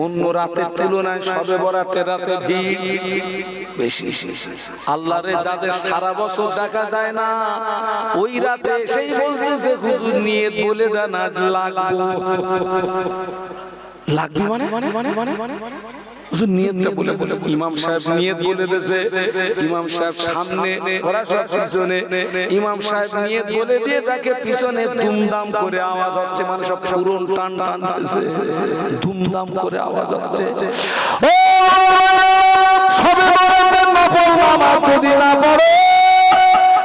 অন্য রাতের তুলনায় শবে বরাতের রাতে ভিড় বেশি। আল্লাহরে যাদের সারা বছর দেখা যায় না, ওই রাতে সেই বলতেছে হুজুর নিয়ত বলে দেন আজ লাগবো। লাগবে মানে হুজুর নিয়তটা বলে বলে ইমাম সাহেব নিয়ত বলে দেছে। ইমাম সাহেব সামনে, ওরা সব পিছনে। ইমাম সাহেব নিয়ত বলে দিয়ে তাকে পিছনে দুমদাম করে আওয়াজ হচ্ছে, মানে সব পুরন টান টানতেছে, দুমদাম করে আওয়াজ হচ্ছে। ও সবে বরাতের নফল নামাজ যদি না পড়ো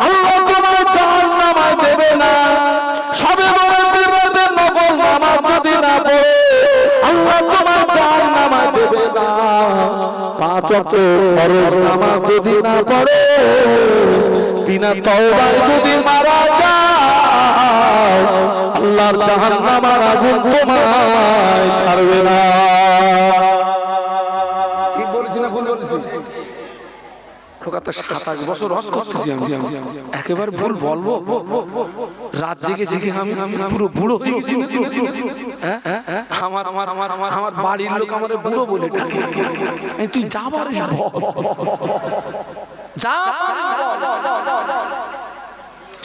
আল্লাহ তোমার জাহান্নামে দেবে না। সবে বরাতের নফল নামাজ যদি না পড়ো আল্লাহ তোমার জাহান্নামে দেবে না। 5 ওয়াক্ত ফরজ নামাজ যদি না পড়ো, বিনা তওবায় যদি মারা যায় আল্লাহর জাহান্নামের আগুন তোমায় ছাড়বে না। ঠিক বলেছি না ভুল বলেছি? 27 বছর হজ করতেছি আমি, একেবারে ভুল বলবো? রাত জেগে জেগে আমি পুরো বুড়ো হয়ে গেছি। আমার বাড়ির লোক আমারে বুড়ো বলে ডাকে। তুই যা পারিস যা,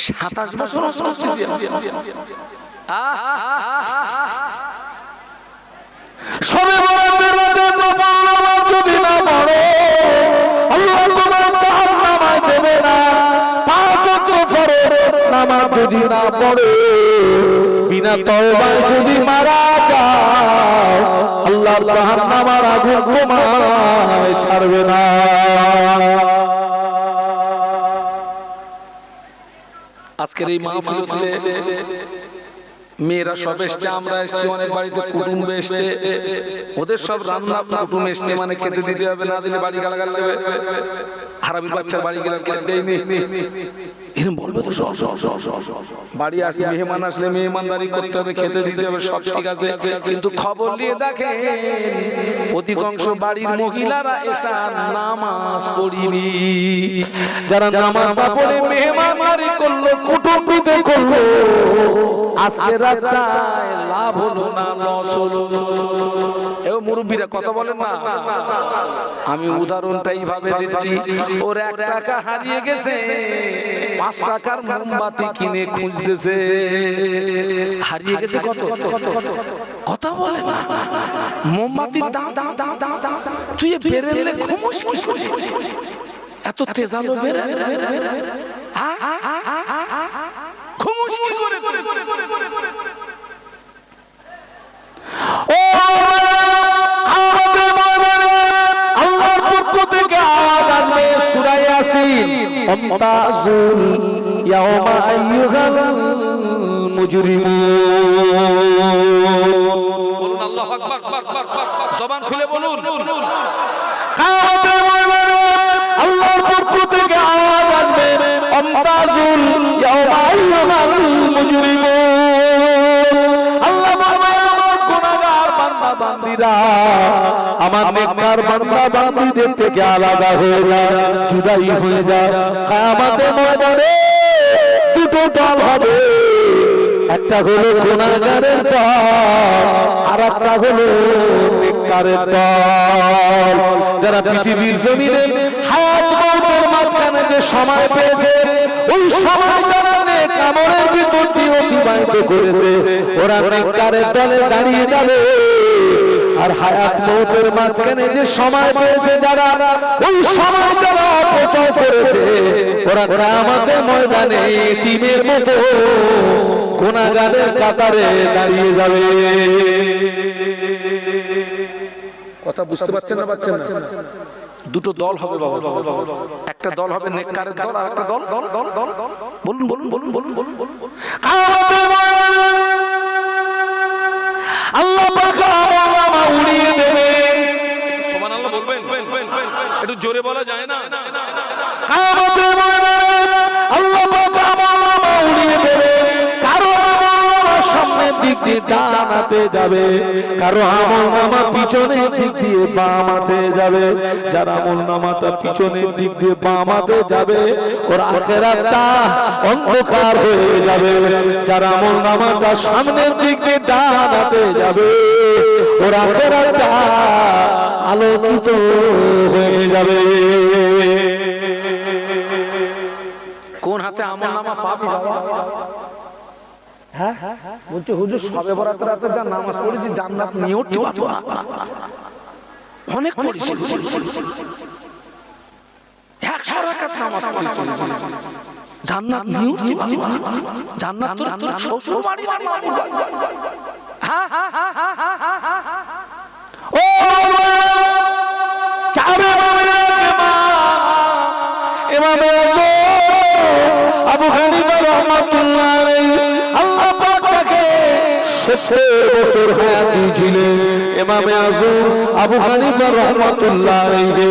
27 বছর হজ করতেছি সবে বরাতের রাতে নফল নামাজ যদি না পড়ো আল্লাহ তোমার জাহান্নামে দেবে না। 5 ওয়াক্ত ফরজ নামাজ যদি না পড়ো, বিনা তওবায় যদি মারা যাও আল্লাহর জাহান্নামের আগুন তোমায় ছাড়বে না। আজকের এই মাহফিল হচ্ছে মেয়েরা সব এসছে, আমরা এসছি, অনেক বাড়িতে কুটুম্ব এসছে, ওদের সব রান্না কুটুম এসছে, মানে খেতে দিতে হবে, না দিলে বাড়ি গালাগাল দেবে। হারামির বাচ্চার বাড়ি গেলে খেতে দেয়নি এরকম বলবে তো? বাড়ি আসলে মেহমান আসলে মেহমানদারি করতে হবে, খেতে দিতে হবে, সব ঠিক আছে, কিন্তু খবর নিয়ে দেখেন অধিকাংশ বাড়ির মহিলারা এসা নামাজ পড়িনি। যারা নামাজ না পড়ে মেহমানদারি করলো, কুটুম্বিতে করলো, আজকে রাতটায় লাভ হলো না লস হলো? এও মুরব্বীরা কথা বলেন না? আমি উদাহরণটা এইভাবে দিচ্ছি, ওর 1 টাকা হারিয়ে গেছে, 5 টাকার মোমবাতি কিনে খুঁজতেছে, হারিয়ে গেছে কত? কথা বলে না? মোমবাতির দাম তুই বেরেলে খুমুস কি এত তেজালো বেরে খুমুস কি করে? ও আল্লাহর পক্ষ থেকে আওয়াজ আসবে সূরা ইয়াসিন, আমতাজুল ইয়াওমা আইয়ুহাল মুজরিমুন। বলুন আল্লাহু আকবার, জবান খুলে বলুন। কিয়ামতের ময়দানে আল্লাহর পক্ষ থেকে আওয়াজ আসবে আমতাজুল ইয়াওমা আইয়ুহাল মুজরিমুন। আল্লাহ বলবে আমার গুনাহগার বান্দা বান্দীরা আমার নেককার বান্দা বান্দীদের থেকে আলাদা হয়ে যায়, জুদাই হয়ে যায়। কিয়ামতের ময়দানে 2টো দল হবে, একটা হলো গুনাহগারের দল, আর একটা হলো নেককারের দল। যারা পৃথিবীর জমিনে হায়াত মওতের মাঝখানে যে সময় পেয়েছে, ওই সময় যারা নেক আমলের ভিতর দিয়ে অতিবাহিত করেছে, ওরা নেককারের দলে দাঁড়িয়ে যাবে। আর হায়াত মওতের মাঝখানে যে সময় পেয়েছে যারা, ওই সময় যারা অপচয় করেছে, ওরা কিয়ামতের ময়দানে এতিমের মতো গুনাহগারের কাতারে দাঁড়িয়ে যাবে। কথা বুঝতে পারছেন না? পাচ্ছেন না? 2টো দল হবে বাবা, একটা দল হবে নেককারের দল, আর একটা দল বলুন বলুন বলুন বলুন বলুন বলুন কিয়ামতের ময়দানে আল্লাহ পাক আমা উড়িয়ে দেবে। সুবহানাল্লাহ বলবেন? একটু জোরে বলা যায় না? কিয়ামতের ময়দানে আল্লাহ পাক আমা উড়িয়ে দেবে। কারো আমল সামনের দিক দিয়ে ডানাতে যাবে, কারো আমলনামা পিছনের দিক দিয়ে বামাতে যাবে। যার আমলনামাটা পিছনের দিক দিয়ে বামাতে যাবে, ওর আখিরাতটা অন্ধকার হয়ে যাবে। যার আমলনামাটা সামনের দিক দিয়ে ডানাতে যাবে, ওর আখিরাতটা আলোকিত হয়ে যাবে। কোন হাতে আমল নামা পাবি বাবা? হ্যাঁ বলছে হুজুর সবে বরাতের রাতে যা নামাজ পড়েছি জান্নাত নিয়েও পাবো না। অনেক পড়েছি 100 রাকাত নামাজ পড়েছি জান্নাত নিয়েও পাবো না। জান্নাত তোর শ্বশুর বাড়ি না মামুর বাড়ি? হ্যাঁ ও চাবে ইমামে আবু হানিফা রাহমাতুল্লাহ আলাইহি আল্লাহ পাক তাকে 70 বছর হায়াত দিয়েছিলেন। ইমামে আযম আবু হানিফা রাহমাতুল্লাহ আলাইহি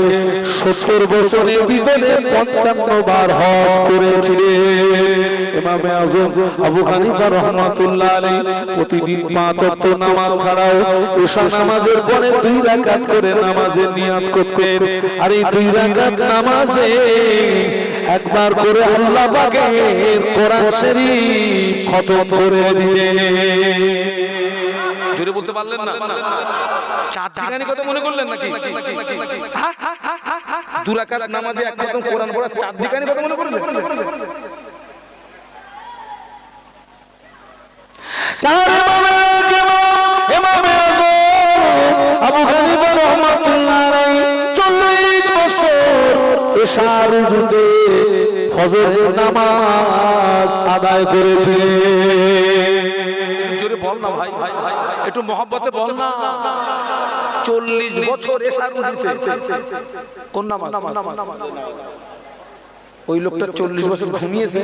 70 বছরের ভিতরে 55 বার হজ করেছিলেন। ইমামে আযম আবু হানিফা রাহমাতুল্লাহ আলাইহি প্রতিদিন 5 ওয়াক্ত নামাজ ছাড়াও ঈশা নামাজের পরে 2 রাকাত করে নামাজের নিয়ত করতেন। আর এই 2 রাকাত নামাজে একবার করে আল্লাহ পাকের কোরআন শরীফ খতম করে দিলেন। জোরে বলতে পারলেন না? 4 দিগানি কথা মনে করলেন নাকি? 2 রাকাত নামাজে এক খতম কোরআন পড়া 4 দিগানি কথা মনে করেছেন? 4 ইমামে আযম আবু হানিফা রাহমাতুল্লাহ আলাইহি 40 বছর ঈশার ওজুতে ফজরের নামাজ আদায় করেছিলেন। জোরে বল না ভাই, একটু মহব্বতে বল না। 40 বছর ঈশার ওজুতে কোন নামাজ? ওই লোকটা 40 বছর ঘুমিয়েছে।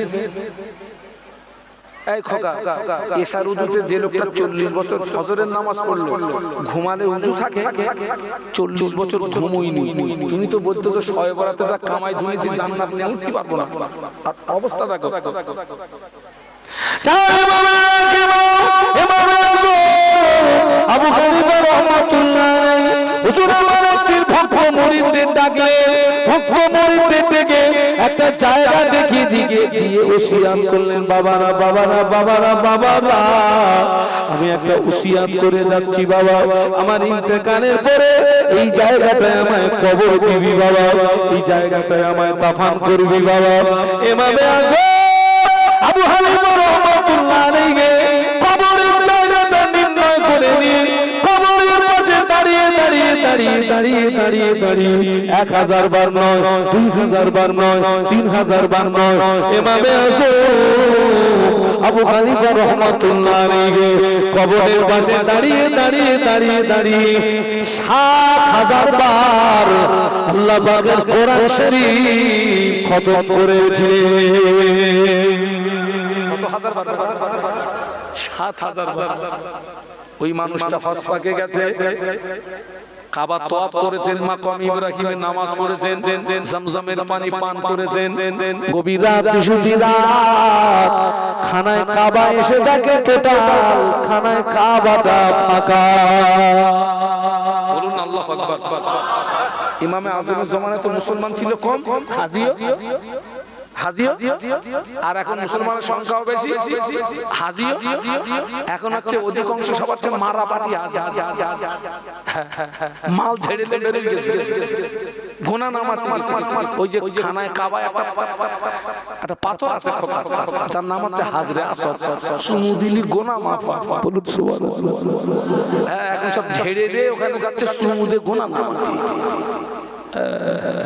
এই খোকা, ঈশার ওজুতে যে লোকটা 40 বছর ফজরের নামাজ পড়লো, ঘুমালে ওযু থাকে? 40 বছর ঘুমোইনি। তুমি তো বলতে তো শয়ে বরাতে যা কামাই ধুনেছি জান্নাত নিয়ে উঠতে পারবো না। অবস্থা দেখো। আবু হানিফা রাহমাতুল্লাহ আলাইহি হুজুর আমার পীর ভক্ত মুরিদদের ডাকলে ভক্ত মুরিদদের ডেকে একটা জায়গা দেখিয়ে দিয়ে ওসিয়াত করলেন, বাবারা বাবারা বাবারা বাবারা আমি একটা ওসিয়াত করে যাচ্ছি বাবা, আমার ইন্তেকালের পরে এই জায়গাটায় আমায় কবর দিবি বাবা, এই জায়গাটায় আমায় দাফন করবি বাবা। ইমামে আযম আবু হানিফা রাহমাতুল্লাহ আলাইহি কবরের জায়গাটা নির্ণয় করে নিয়ে কবরের পাশে দাঁড়িয়ে 1000 বার নয়, 2000 বার নয়, 3000 বার নয়, ইমামে আযম আবু হানিফা রাহমাতুল্লাহ আলাইহি কবরের পাশে দাঁড়িয়ে 7000 বার আল্লাহ পাকের কোরআন শরীফ খতম করেছিলেন। কত হাজার বার? 7000 বার। ওই মানুষটা হজ পাকে গেছে, কাবা তওয়াফ করেছেন, মাকাম ইব্রাহিমের নামাজ পড়েছেন, জমজমের পানি পান করেছেন, গভীর রাত বিশুদ্ধি রাত খানায় কাবা এসে দেখে টোটাল খানায় কাবাটা ফাঁকা। বলুন আল্লাহু আকবার। ইমামে আযমের জমানায় তো মুসলমান ছিল কম, হাজিও আর এখন মুসলমানের সংখ্যাও বেশি, হাজিও এখন হচ্ছে অধিকাংশ সবার চেয়ে মারা পাটি মাল ঝেড়ে বেরিয়ে গেছে, গোনা নামাতে গেছে। ওই যে খানায় কাবায় একটা পাথর আছে যার নাম হচ্ছে হাজরে আসওয়াদ, সুমু দিলি গোনা মাফ। বলুন সুবহানাল্লাহ। হ্যাঁ এখন সব ঝেড়ে দিয়ে ওখানে যাচ্ছে সুমু দিয়ে গোনা নামাতে।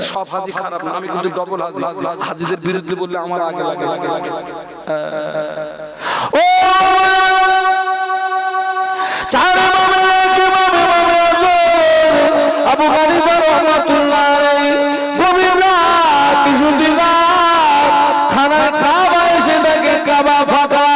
সব হাজি খারাপ না, আমি কিন্তু ডবল হাজি, হাজিদের বিরুদ্ধে বললে আমার আগে লাগে। ও আবু হানিফা রাহমাতুল্লাহ আলাইহি গভীর রাত বিশুদ্ধি রাত খানায় কাবা এসে দেখে কাবা ফাঁকা,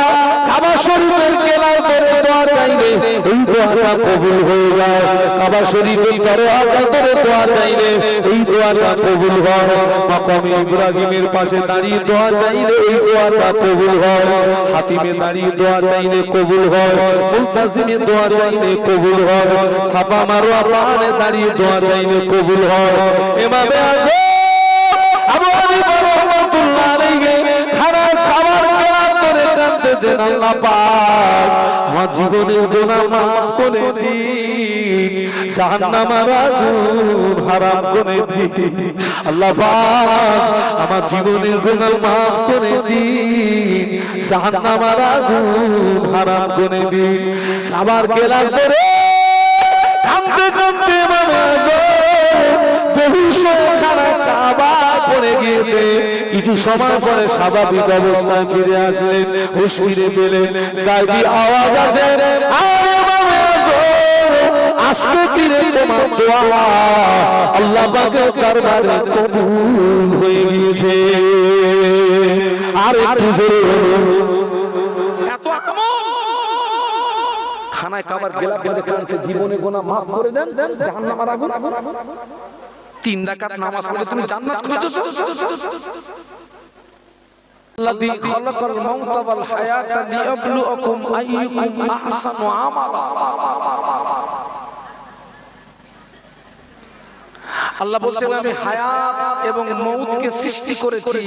কাবা শরীফের কেলায় করে দোয়া চাইলে এই দোয়াটা কবুল হয়ে যায়, কাবা শরীফের দরওয়াজা করে দোয়া চাইলে এই দোয়াটা কবুল হয়, মাকাম ইব্রাহিমের পাশে দাঁড়িয়ে দোয়া চাইলে এই দোয়াটা কবুল হয়, হাতিমে দাঁড়িয়ে দোয়া চাইলে কবুল হয়, মুলতাজিমে দোয়া চাইলে কবুল হয়, সাফা মারওয়া পাহাড়ে দাঁড়িয়ে দোয়া চাইলে কবুল হয়। ইমামে আযম আবু হানিফা রাহমাতুল্লাহ আলাইহি খানার খাবার কেনার করে কাঁদতেছেন, আল্লাহ পাক আমার জীবনের গুনাহ মাফ করে দিন, জাহান্নামের আগুন হারাম করে দিন। আল্লাহ পাক আমার জীবনের গুনাহ মাফ করে দিন, জাহান্নামের আগুন হারাম করে দিন। আবার গেলাম করে কাঁদতে কাঁদতে পড়ে গিয়েছে। কিছু সময় পরে স্বাভাবিক অবস্থায় ফিরে আসলেন, হুঁশ ফিরে পেলেন, গায়েবী আওয়াজ আসে, আজকে ফিরে তোমার দোয়া আল্লাহ পাকের দরবারে কবুল হয়ে গিয়েছে। আর একটু জোরে এত আকমল খানায় খাবার গেলা পরে কাঁদছে, জীবনে গুনাহ মাফ করে দেন, জাহান্নামের আগুন। 3 রাকাত নামাজ পড়ে তুমি জান্নাত খুঁজতেছো? আল্লাযী খালাকাল মাউতা ওয়াল হায়াতা লিয়াবলুয়াকুম আইয়ুকুম আহসানু আমালা। আল্লাহ বলছেন আমি হায়াত এবং মউতকে সৃষ্টি করেছি,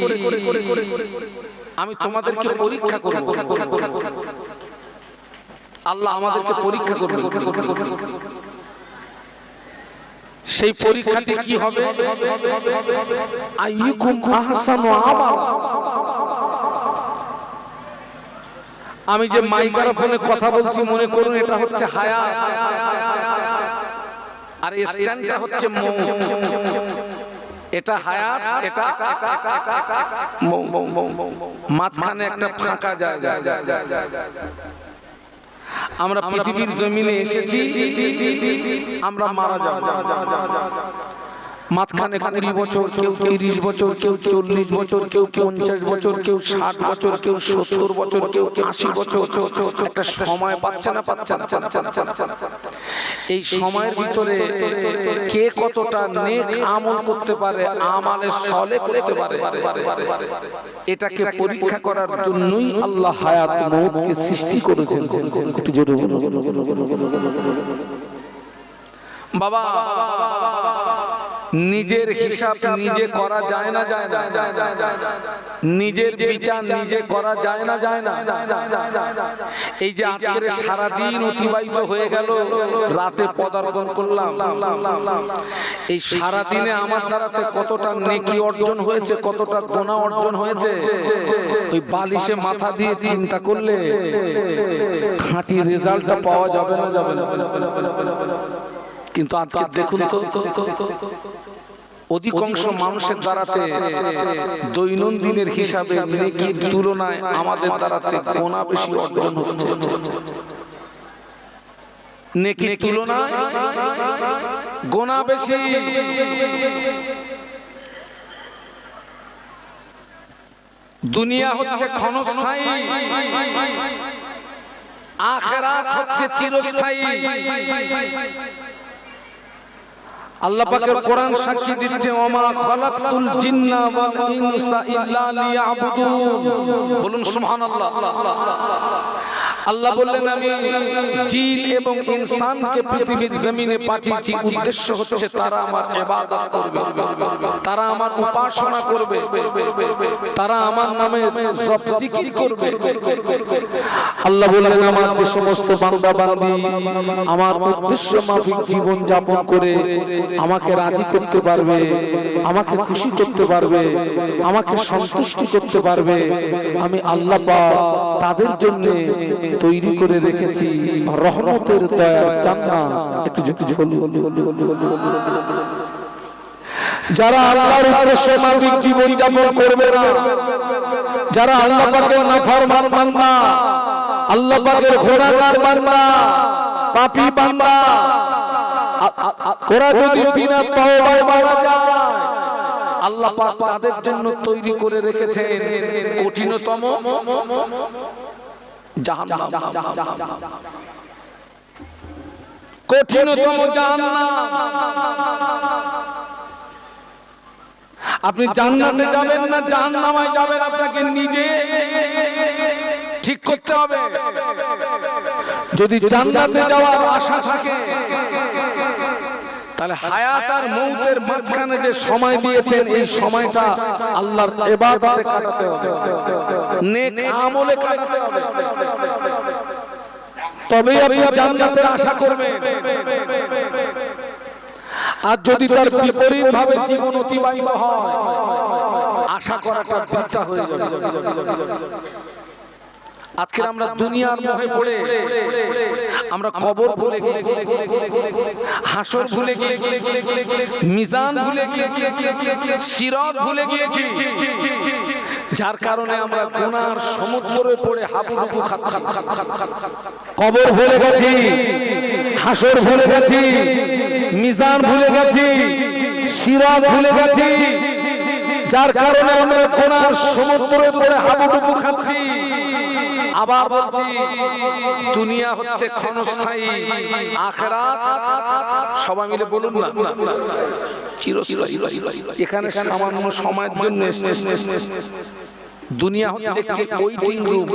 আমি তোমাদেরকে পরীক্ষা করব। আল্লাহ আমাদেরকে পরীক্ষা করবে। সেই পরীক্ষাটি কি হবে? আইয়ুকুম আহসানু আমালা। আমি যে মাইক্রোফোনে কথা বলছি মনে করুন এটা হচ্ছে হায়াত, আর স্ট্যান্ডটা হচ্ছে মউত। এটা হায়াত, এটা মাঝখানে একটা ফাঁকা জায়গা। আমরা পৃথিবীর জমিনে এসেছি, আমরা মারা যাব। মাঝখানে 20 বছর, কেউ 30 বছর, কেউ 40 বছর, কেউ 50 বছর, কেউ 60 বছর, কেউ 70 বছর, কেউ 80 বছর। একটা সময় পাচ্ছে না। এই সময়ের ভিতরে কে কতটা নেক আমল করতে পারে, আমালে সলে করতে পারে, এটাকে পরীক্ষা করার জন্যই আল্লাহ হায়াত মউতকে সৃষ্টি করেছেন। একটু জোরে বাবা, নিজের হিসাব নিজে করা যায় না, নিজের বিচার নিজে করা যায় না। এই যে আজকের সারা দিন অতিবাহিত হয়ে গেল, রাতে পদার্পণ করলাম, এই সারা দিনে আমার দ্বারাতে কতটা নেকি অর্জন হয়েছে, কতটা গুনাহ অর্জন হয়েছে, ওই বালিশে মাথা দিয়ে চিন্তা করলে খাঁটি রেজাল্টটা পাওয়া যাবে না। কিন্তু আজকে দেখুন তো, অধিকাংশ মানুষের দ্বারাতে দৈনন্দিনের হিসাবে নেকির তুলনায় আমাদের দ্বারাতে গুনাহ বেশি অর্জন হচ্ছে। নেকির তুলনায় গুনাহ বেশি। দুনিয়া হচ্ছে ক্ষণস্থায়ী, আখিরাত হচ্ছে চিরস্থায়ী। আল্লাহ পাকের কোরআন সাক্ষী দিচ্ছে, ওমা খালাকতুল জিন্না ওয়াল ইনসা ইল্লা লিয়াবুদুন। বলুন সুবহানাল্লাহ। আল্লাহ বললেন আমি জিন এবং ইনসানকে পৃথিবীর জমিনে পাঠিয়েছি, উদ্দেশ্য হচ্ছে তারা আমার ইবাদত করবে, তারা আমার উপাসনা করবে, তারা আমার নামে জপ জিকির করবে। আল্লাহ বললেন আমার যে সমস্ত বান্দা বান্দি আমার উদ্দেশ্য মাফিক জীবন যাপন করে আমাকে রাজি করতে পারবে, আমাকে খুশি করতে পারবে, আমাকে সন্তুষ্টি করতে পারবে, আমি আল্লাহ পাক তাদের জন্য তৈরি করে রেখেছি রহমতের দয়ার জান্নাত। একটু যারা আল্লাহর উদ্দেশ্য মাফিক জীবন যাপন করবে না, যারা আল্লাহ পাকের নাফরমান বান্দা, আল্লাহ পাকের গুনাহগার বান্দা, পাপী বান্দা, ওরা যদি বিনা তওবায় মারা যায়, আল্লাহ পাক তাদের জন্য তৈরি করে রেখেছেন কঠিনতম জাহান্নাম। কঠিনতম জাহান্নাম। আপনি জান্নাতে যাবেন না জাহান্নামে যাবেন, আপনাকে নিজে ঠিক করতে হবে। যদি জান্নাতে যাওয়ার আশা থাকে তাহলে হায়াত আর মউতের মাঝখানে যে সময় দিয়েছেন এই সময়টা আল্লাহর ইবাদতে কাটাতে হবে, নেক আমলে কাটাতে হবে, তবেই আপনি জান্নাতের আশা করবেন। আর যদি তার বিপরীত ভাবে জীবন অতিবাহিত হয় আশা করাটা বৃথা হয়ে যাবে। আজকে আমরা দুনিয়ার মোহে পড়ে আমরা কবর ভুলে গিয়েছি, হাসর ভুলে গিয়েছি, মিজান ভুলে গিয়েছি, সিরাত ভুলে গিয়েছি, যার কারণে আমরা গুনার সমুদ্রে পড়ে হাবুডুবু খাচ্ছি। কবর ভুলে গেছি, হাসর ভুলে গেছি, মিজান ভুলে গেছি, সিরাত ভুলে গেছি, যার কারণে আমরা গুনার সমুদ্রে পড়ে হাবুডুবু খাচ্ছি। আবার বলছি, দুনিয়া হচ্ছে ক্ষণস্থায়ী, আখিরাত সবাই মিলে বলুন না চিরস্থায়ী। এখানে সামান্য সময়ের জন্য দুনিয়া হচ্ছে একটি ওয়েটিং রুম,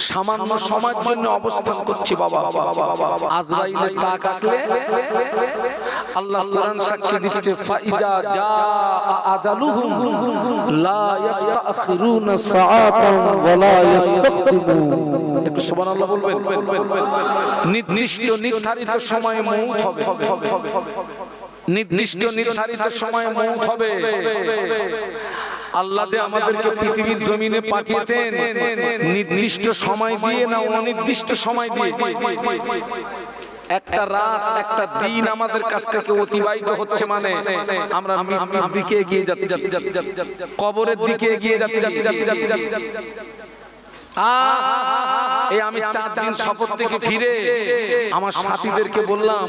সামান্য সময়ের জন্য অবস্থান করছি। বাবা আজরাইলের ডাক আসলে আল্লাহ কোরআন সাক্ষী দিচ্ছে, ফাইজা জা আজালুহুম লা ইস্তাখিরুনা সাআতান ওয়া লা ইস্তাকদিমুন। একটু সুবহানাল্লাহ বলবেন। নির্দিষ্ট নির্ধারিত সময়ে মউত হবে, নির্দিষ্ট নির্ধারিত সময়ে মউত হবে। আল্লাহ যে আমাদেরকে পৃথিবীর জমিনে পাঠিয়েছেন নির্দিষ্ট সময় দিয়ে না অনির্দিষ্ট সময় দিয়ে। একটা রাত একটা দিন আমাদের কাছ থেকে অতিবাহিত হচ্ছে, মানে আমরা মৃত্যুর দিকে এগিয়ে যাচ্ছি, কবরের দিকে এগিয়ে যাচ্ছি। এই আমি 4 দিন সফর থেকে ফিরে আমার সাথীদেরকে বললাম,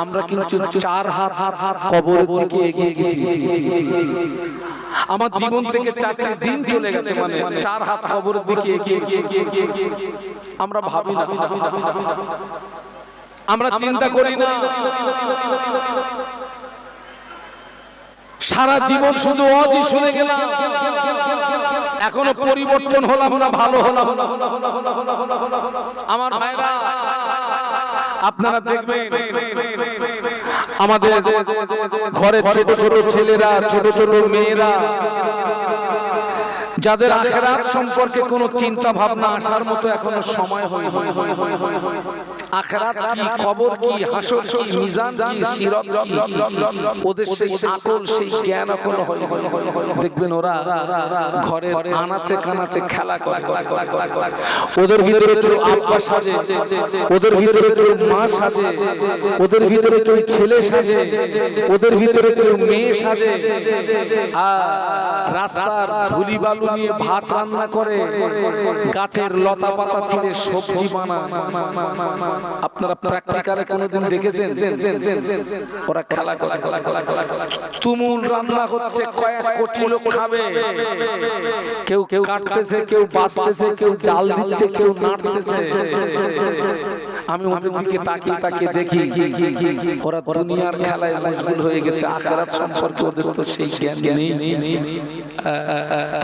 আমরা কিন্তু 4 হাত কবরের দিকে এগিয়ে গেছি। আমার জীবন থেকে 4টি দিন চলে গেছে, মানে 4 হাত কবরের দিকে এগিয়ে গেছি। আমরা ভাবি না, আমরা চিন্তা করি না। সারা জীবন শুধু ওয়াজই শুনে গেলাম, এখনো পরিবর্তন হলাম না, ভালো হলাম না। আমার ভাইরা আপনারা দেখবেন আমাদের ঘরের ছোট ছোট ছেলেরা, ছোট ছোট মেয়েরা, যাদের আখিরাত সম্পর্কে কোনো চিন্তা ভাবনা আসার মতো এখনো সময় হয়নি। আখিরাত কি, কবর কি, হাসর কি, মিজান কি, সিরাত কি, ওদের সেই আকল সেই জ্ঞান এখনো হয়নি। দেখবেন ওরা ঘরের আনাচে কানাচে খেলা করে, ওদের ভিতরে কেউ আব্বা সাজে, ওদের ভিতরে কেউ মা সাজে, ওদের ভিতরে কেউ ছেলে সাজে, ওদের ভিতরে কেউ মেয়ে সাজে, আর রাস্তার ধুলি বালু নিয়ে ভাত রান্না করে, গাছের লতা পাতা ছিঁড়ে সবজি বানায়। আপনারা প্র্যাকটিক্যালে কোনোদিন দেখেছেন? ওরা খেলা করে, তুমুল রান্না হচ্ছে, কয়েক কোটি লোক খাবে, কেউ কেউ কাটতেছে, কেউ বাছতেছে, কেউ জাল দিচ্ছে, কেউ নাড়তেছে। আমি ওদের দিকে তাকিয়ে তাকিয়ে দেখি ওরা দুনিয়ার খেলায় মশগুল হয়ে গেছে, আখিরাত সম্পর্কে ওদের তো সেই জ্ঞান নেই।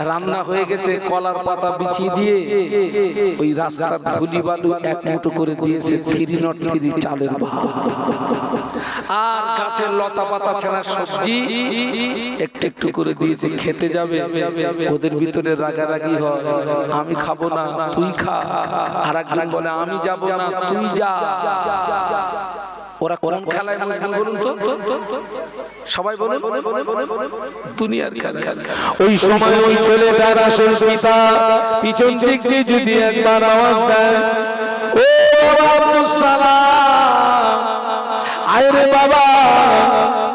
রান্না হয়ে গেছে, কলার পাতা বিছিয়ে দিয়ে ওই রাস্তার ধুলি বালু এক মুঠো করে দিয়েছে, 303 চালের ভাত, আর গাছের লতা পাতা ছাড়া সবজি একটু একটু করে দিয়েছে, খেতে যাবে। ওদের ভিতরে রাগারাগি হয়, আমি খাবো না তুই খা, আর একজন বলে আমি যাব না তুই যা। ওরা কোন খেলায় মশগুল বলুন তো? সবাই বলে দুনিয়ার খেলা। ওই সময় ওই ছেলেটার আসল পিতা পিছন দিক দিয়ে যদি একবার আওয়াজ দেয়, ও আব্দুল সালাম, আয় রে বাবা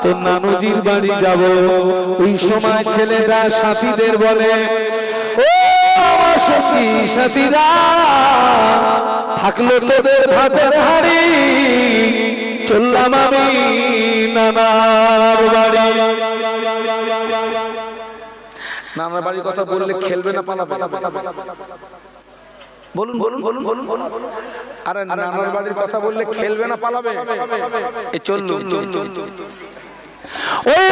তোর নানুজির বাড়ি যাব। ওই সময় ছেলেটা সাথীদের বলে, ও আমার সখী সাথীরা, থাকলো তোদের ভাতের হাড়ি, চললাম আমি নানার বাড়ি। নানার বাড়ির কথা বললে খেলবে না পালাবে? বলুন বলুন বলুন বলুন বলুন। আরে নানার বাড়ির কথা বললে খেলবে না পালাবে? এই চলুন চলুন। ওই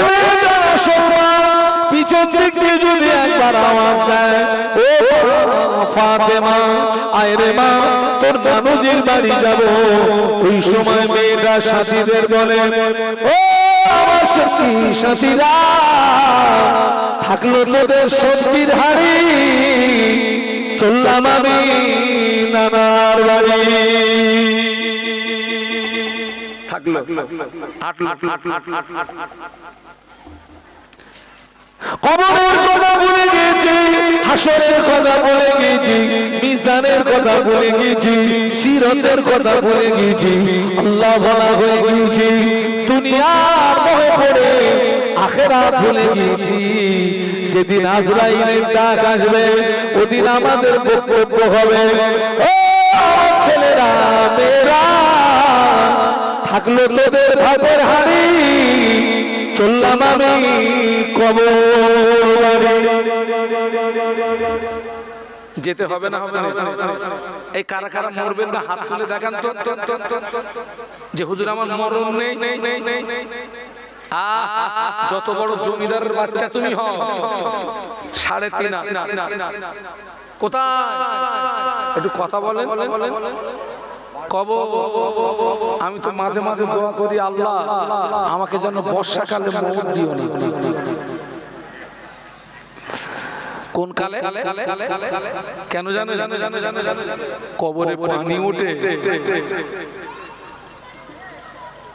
পিছন দিক দিয়ে যদি একবার আওয়াজ দেয়, ও ফাতেমা, আয় রে মা তোর নানুজির বাড়ি যাব। ওই সময় মেয়েরা সাথীদের বলে, ও আমার সখী সাথীরা, থাকলো তোদের সবজির হাড়ি, চললাম আমি নানার বাড়ি। থাক কবরের কথা বলে গেছি, হাসরের কথা বলে গেছি, মিজানের কথা বলে গেছি, সিরাতের কথা বলে গেছি, আল্লাহ বলা হয়ে গেছি, দুনিয়ার মোহে পড়ে আখিরাত ভুলে গেছি। যেদিন আজরাইলের ডাক আসবে ওদিন আমাদের বক্তব্য হবে, ও ছেলেরা মেয়েরা, থাকলো তোদের ভাতের হাড়ি, চললাম আমি কবর বাড়ি। যেতে হবে না? হবে না? এই কারা কারা মরবেন না হাত তুলে দেখান তো, যে হুজুর আমার মরণ নেই। যত বড় জমিদারের বাচ্চা তুমি হও, 3.5 কোথায়? একটু কথা বলেন। কবর। আমি তো মাঝে মাঝে দোয়া করি, আল্লাহ আমাকে যেন বর্ষাকালে মৌত দিও না। কোন কালে? কেন জানে? কবরে পানি ওঠে,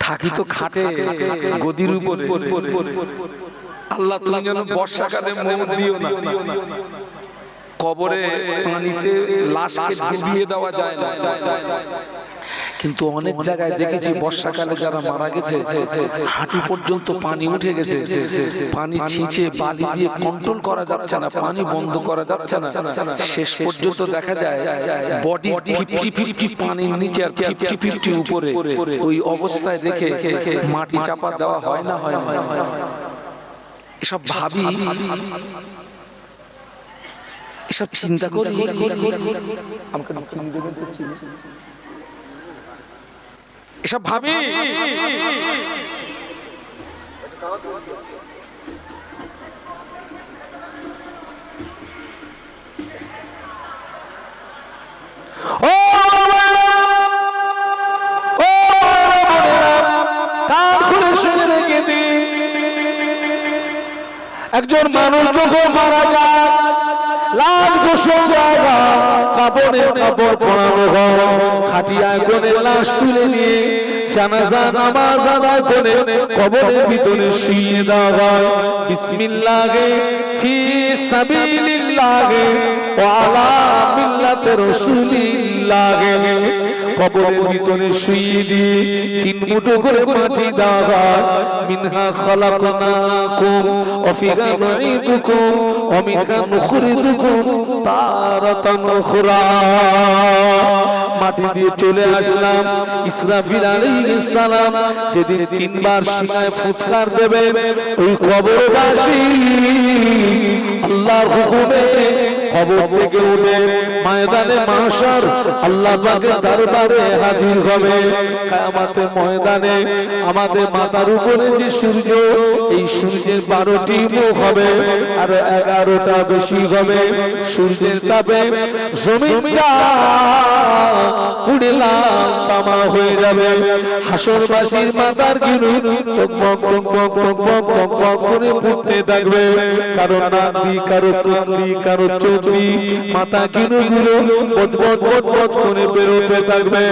থাকি তো খাটে গদির উপরে। আল্লাহ তুমি যেন বর্ষাকালে মৌত দিও না। কবরে পানিতে লাশকে ডুবিয়ে দেওয়া যায় না, কিন্তু অনেক জায়গায় দেখেছি বর্ষাকালে যারা মারা গেছে হাঁটু পর্যন্ত পানি উঠে গেছে, পানি ছিঁচে বালি দিয়ে কন্ট্রোল করা যাচ্ছে না, পানি বন্ধ করা যাচ্ছে না, শেষ পর্যন্ত দেখা যায় বডি 50-50 পানির নিচে আর 50-50 উপরে। ওই অবস্থায় দেখে মাটি চাপা দেওয়া হয় না? এসব ভাবি, এসব চিন্তা করি। আমাকে এসব ভাবি। একজন মানুষ যখন মারা যায়, লাশ গোসল জায়গা, কাপড়ে কাপড় পরানো হয়, খাটিয়ায় কোণে লাশ তুলে নিয়ে জানাজা নামাজ আদায় করে কবরের ভিতরে শুইয়ে দেওয়া হয়। বিসমিল্লাহে ফি সাবিলিল্লাহে ওয়া আলা মিল্লাতি রাসূলিল্লাহে। কবরের ভিতরে শুইয়ে দিয়ে 3 মুঠো করে মাটি দেওয়া হয়। মিনহা খালাকনাকুম ওয়া ফিহা নুঈদুকুম ওয়া মিনহা নুখরিজুকুম তারাতান উখরা। মাটি দিয়ে চলে আসলাম। ইসরাফিল আলাইহিস সালাম যেদিন 3 বার সিনায় ফুৎকার দেবে, ওই কবরবাসী আল্লাহর হুকুমে কবর থেকে উঠে ময়দানে মাহশর আল্লাহ পাকের দরবারে হাজির হবে। কিয়ামতের ময়দানে আমাদের মাথার উপরে যে সূর্য, এই সূর্যের 12টি মুখ হবে আর 11টা বেশি হবে। সূর্যের তাপে জমিনটা পুড়ে লাল তামা হয়ে যাবে। হাসরবাসীর মাথার গিলু টকবক টকবক টকবক টকবক করে ফুটতে থাকবে। কারো নাভি, কারো তন্দ্রি, কারো চর্বি, মাথা গিলুগুলো বদবদ বদবদ করে বেরোতে থাকবে।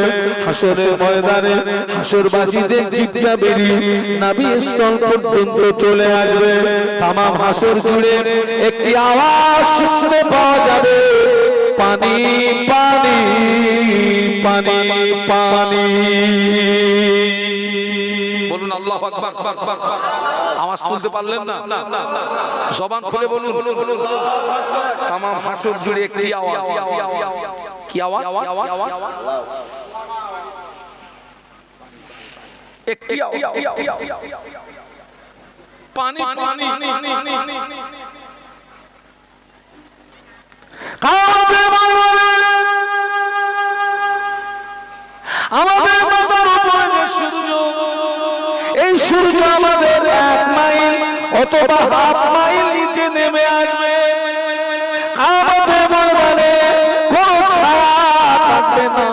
হাসরের ময়দানে হাসরবাসীদের জিহ্বা বেরিয়ে নাভি স্থল পর্যন্ত চলে আসবে। তামাম হাসর জুড়ে একটি আওয়াজ শুনতে পাওয়া যাবে, পানি পানি পানি পানি। বলুন আল্লাহু আকবার। আওয়াজ তুলতে পারলেন না? জবান খুলে বলুন। তামাম হাসর জুড়ে একটি আওয়াজ। কি আওয়াজ? একটি আওয়াজ, পানি পানি। আমাদের মাথার উপরে যে সূর্য, এই সূর্য আমাদের 1 মাইল অথবা হাফ মাইল নিচে নেমে আসবে। কিয়ামতের ময়দানে কোনো ছায়া থাকবে না।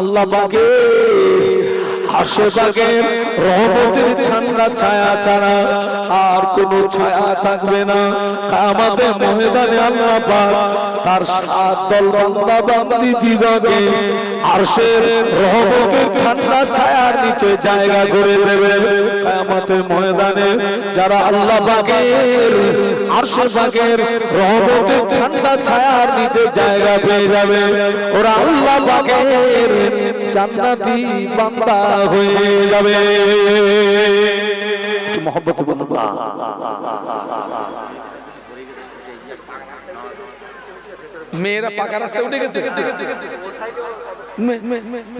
আল্লাহ পাকের আশেপাশের রহমতের ঠান্ডা ছায়া ছাড়া আর কোনো ছায়া থাকবে না। কিয়ামতের ময়দানে আল্লাহ পাক তার 7 দল বান্দা বান্দি দিগকে আরশের রহমতের ঠান্ডা ছায়ার নিচে জায়গা করে দেবে। কিয়ামতের ময়দানে যারা আল্লাহ পাকের আরশে পাকের রহমতের ঠান্ডা ছায়ার নিচে জায়গা পেয়ে যাবে, ওরা আল্লাহ পাকের জান্নাতি বান্দা হয়ে যাবে। একটু মহব্বতে বলুন না। মেয়েরা পাকা রাস্তায় উঠে গেছে,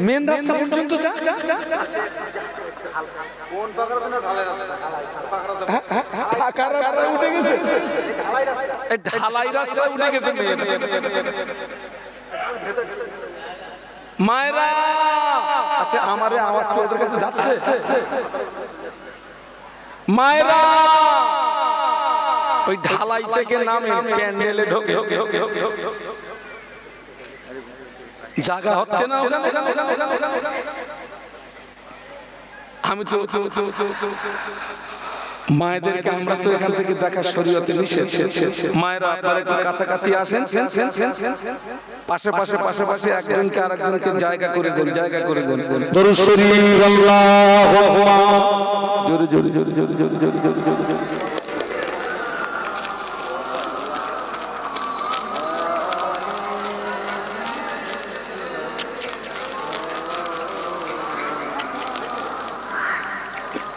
মেন রাস্তা পর্যন্ত যা। পাকা রাস্তায় উঠে গেছে, ঢালাই রাস্তায় উঠে গেছে মায়েরা। আচ্ছা, আমারে আওয়াজ কি ওদের কাছে যাচ্ছে? মায়েরা ওই ঢালাই থেকে নামে প্যান্ডেলে ঢোকে, জায়গা হচ্ছে না ওখানে। আমি তো মায়েদেরকে আমরা তো এখান থেকে দেখা শরীয়তে নিষেধ। মায়েরা আপনারা একটু কাছাকাছি আসেন, পাশে পাশে পাশে পাশে একজনকে আরেকজনকে জায়গা করে দেন, জায়গা করে দেন। দরুদ শরীফ আল্লাহুম্মা জোরে জোরে জোরে জোরে জোরে জোরে জোরে জোরে।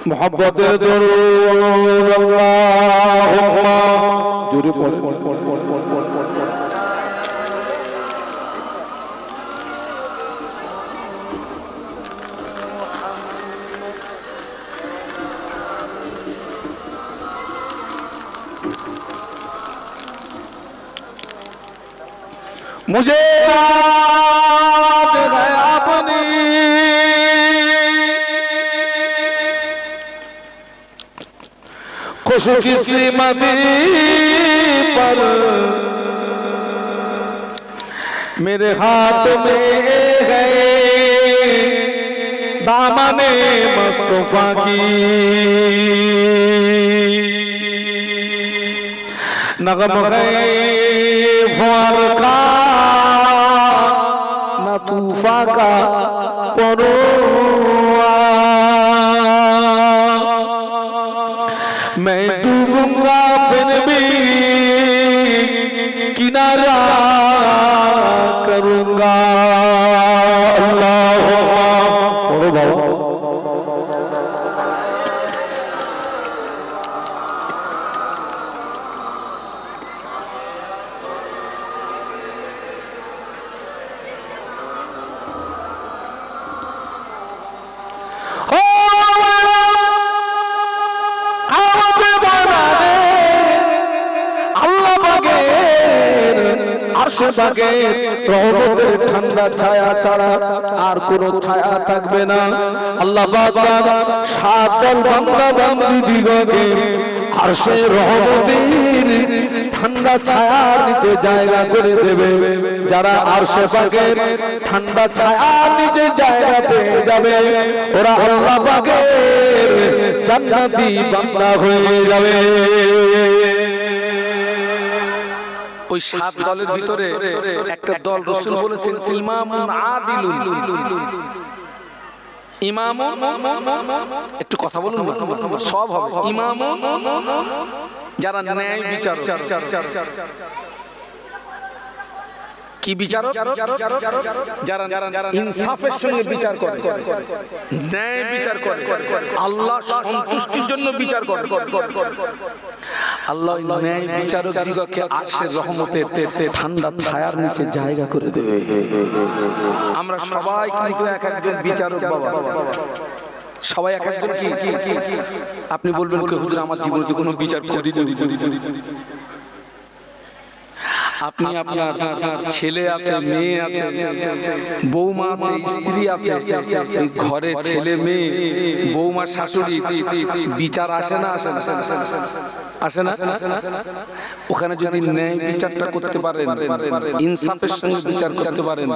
মোহাব্বতের দরুদ আল্লাহুম্মা জোরে পড়ে। मुझे याद है अपनी खुशकिस्मती पर, मेरे हाथ में है दामने मुस्तफा की, नगम है फुआर का न तूफा का परोआ, मैं डूबूंगा फिर भी किनारा करूंगा। अल्लाहुम्मा पढ़ो बाबा। রহমতের ঠান্ডা ছায়া ছাড়া আর কোনো ছায়া থাকবে না। আল্লাহ পাক 7 দল বান্দা বান্দি দিগকে আরশের রহমতের ঠান্ডা ছায়ার নিচে জায়গা করে দেবে। যারা আরশে পাকের ঠান্ডা ছায়ার নিচে জায়গা পেয়ে যাবে, ওরা আল্লাহ পাকের জান্নাতি বান্দা হয়ে যাবে। ওই 7 দলের ভিতরে একটা দল রাসূল বলেছেন ইমামুন আদিলুন। ইমামুন, একটু কথা বলুন, সব হবে। ইমামুন যারা ন্যায় বিচারক। কি বিচারক? যারা ইনসাফের সঙ্গে বিচার করে, ন্যায় বিচার করে, আল্লাহ সন্তুষ্টির জন্য বিচার করে। আল্লাহ ন্যায় বিচারক দিগকে আরশের রহমতের ঠান্ডা ছায়ার নিচে জায়গা করে দেবে। আমরা সবাই কিন্তু এক একজন বিচারক বাবা, সবাই এক একজন। কি আপনি বলবেন কে হুজুর আমার জীবনে কোনো বিচার করি? আপনি আপনার ছেলে আছে, মেয়ে আছে, বৌমা আছে, স্ত্রী আছে, ঘরে ছেলে মেয়ে, বৌমা, শাশুড়ি, বিচার আসে না? আসে না? ওখানে যদি ন্যায় বিচারটা করতে পারেন, ইনসাফের সঙ্গে বিচার করতে পারেন,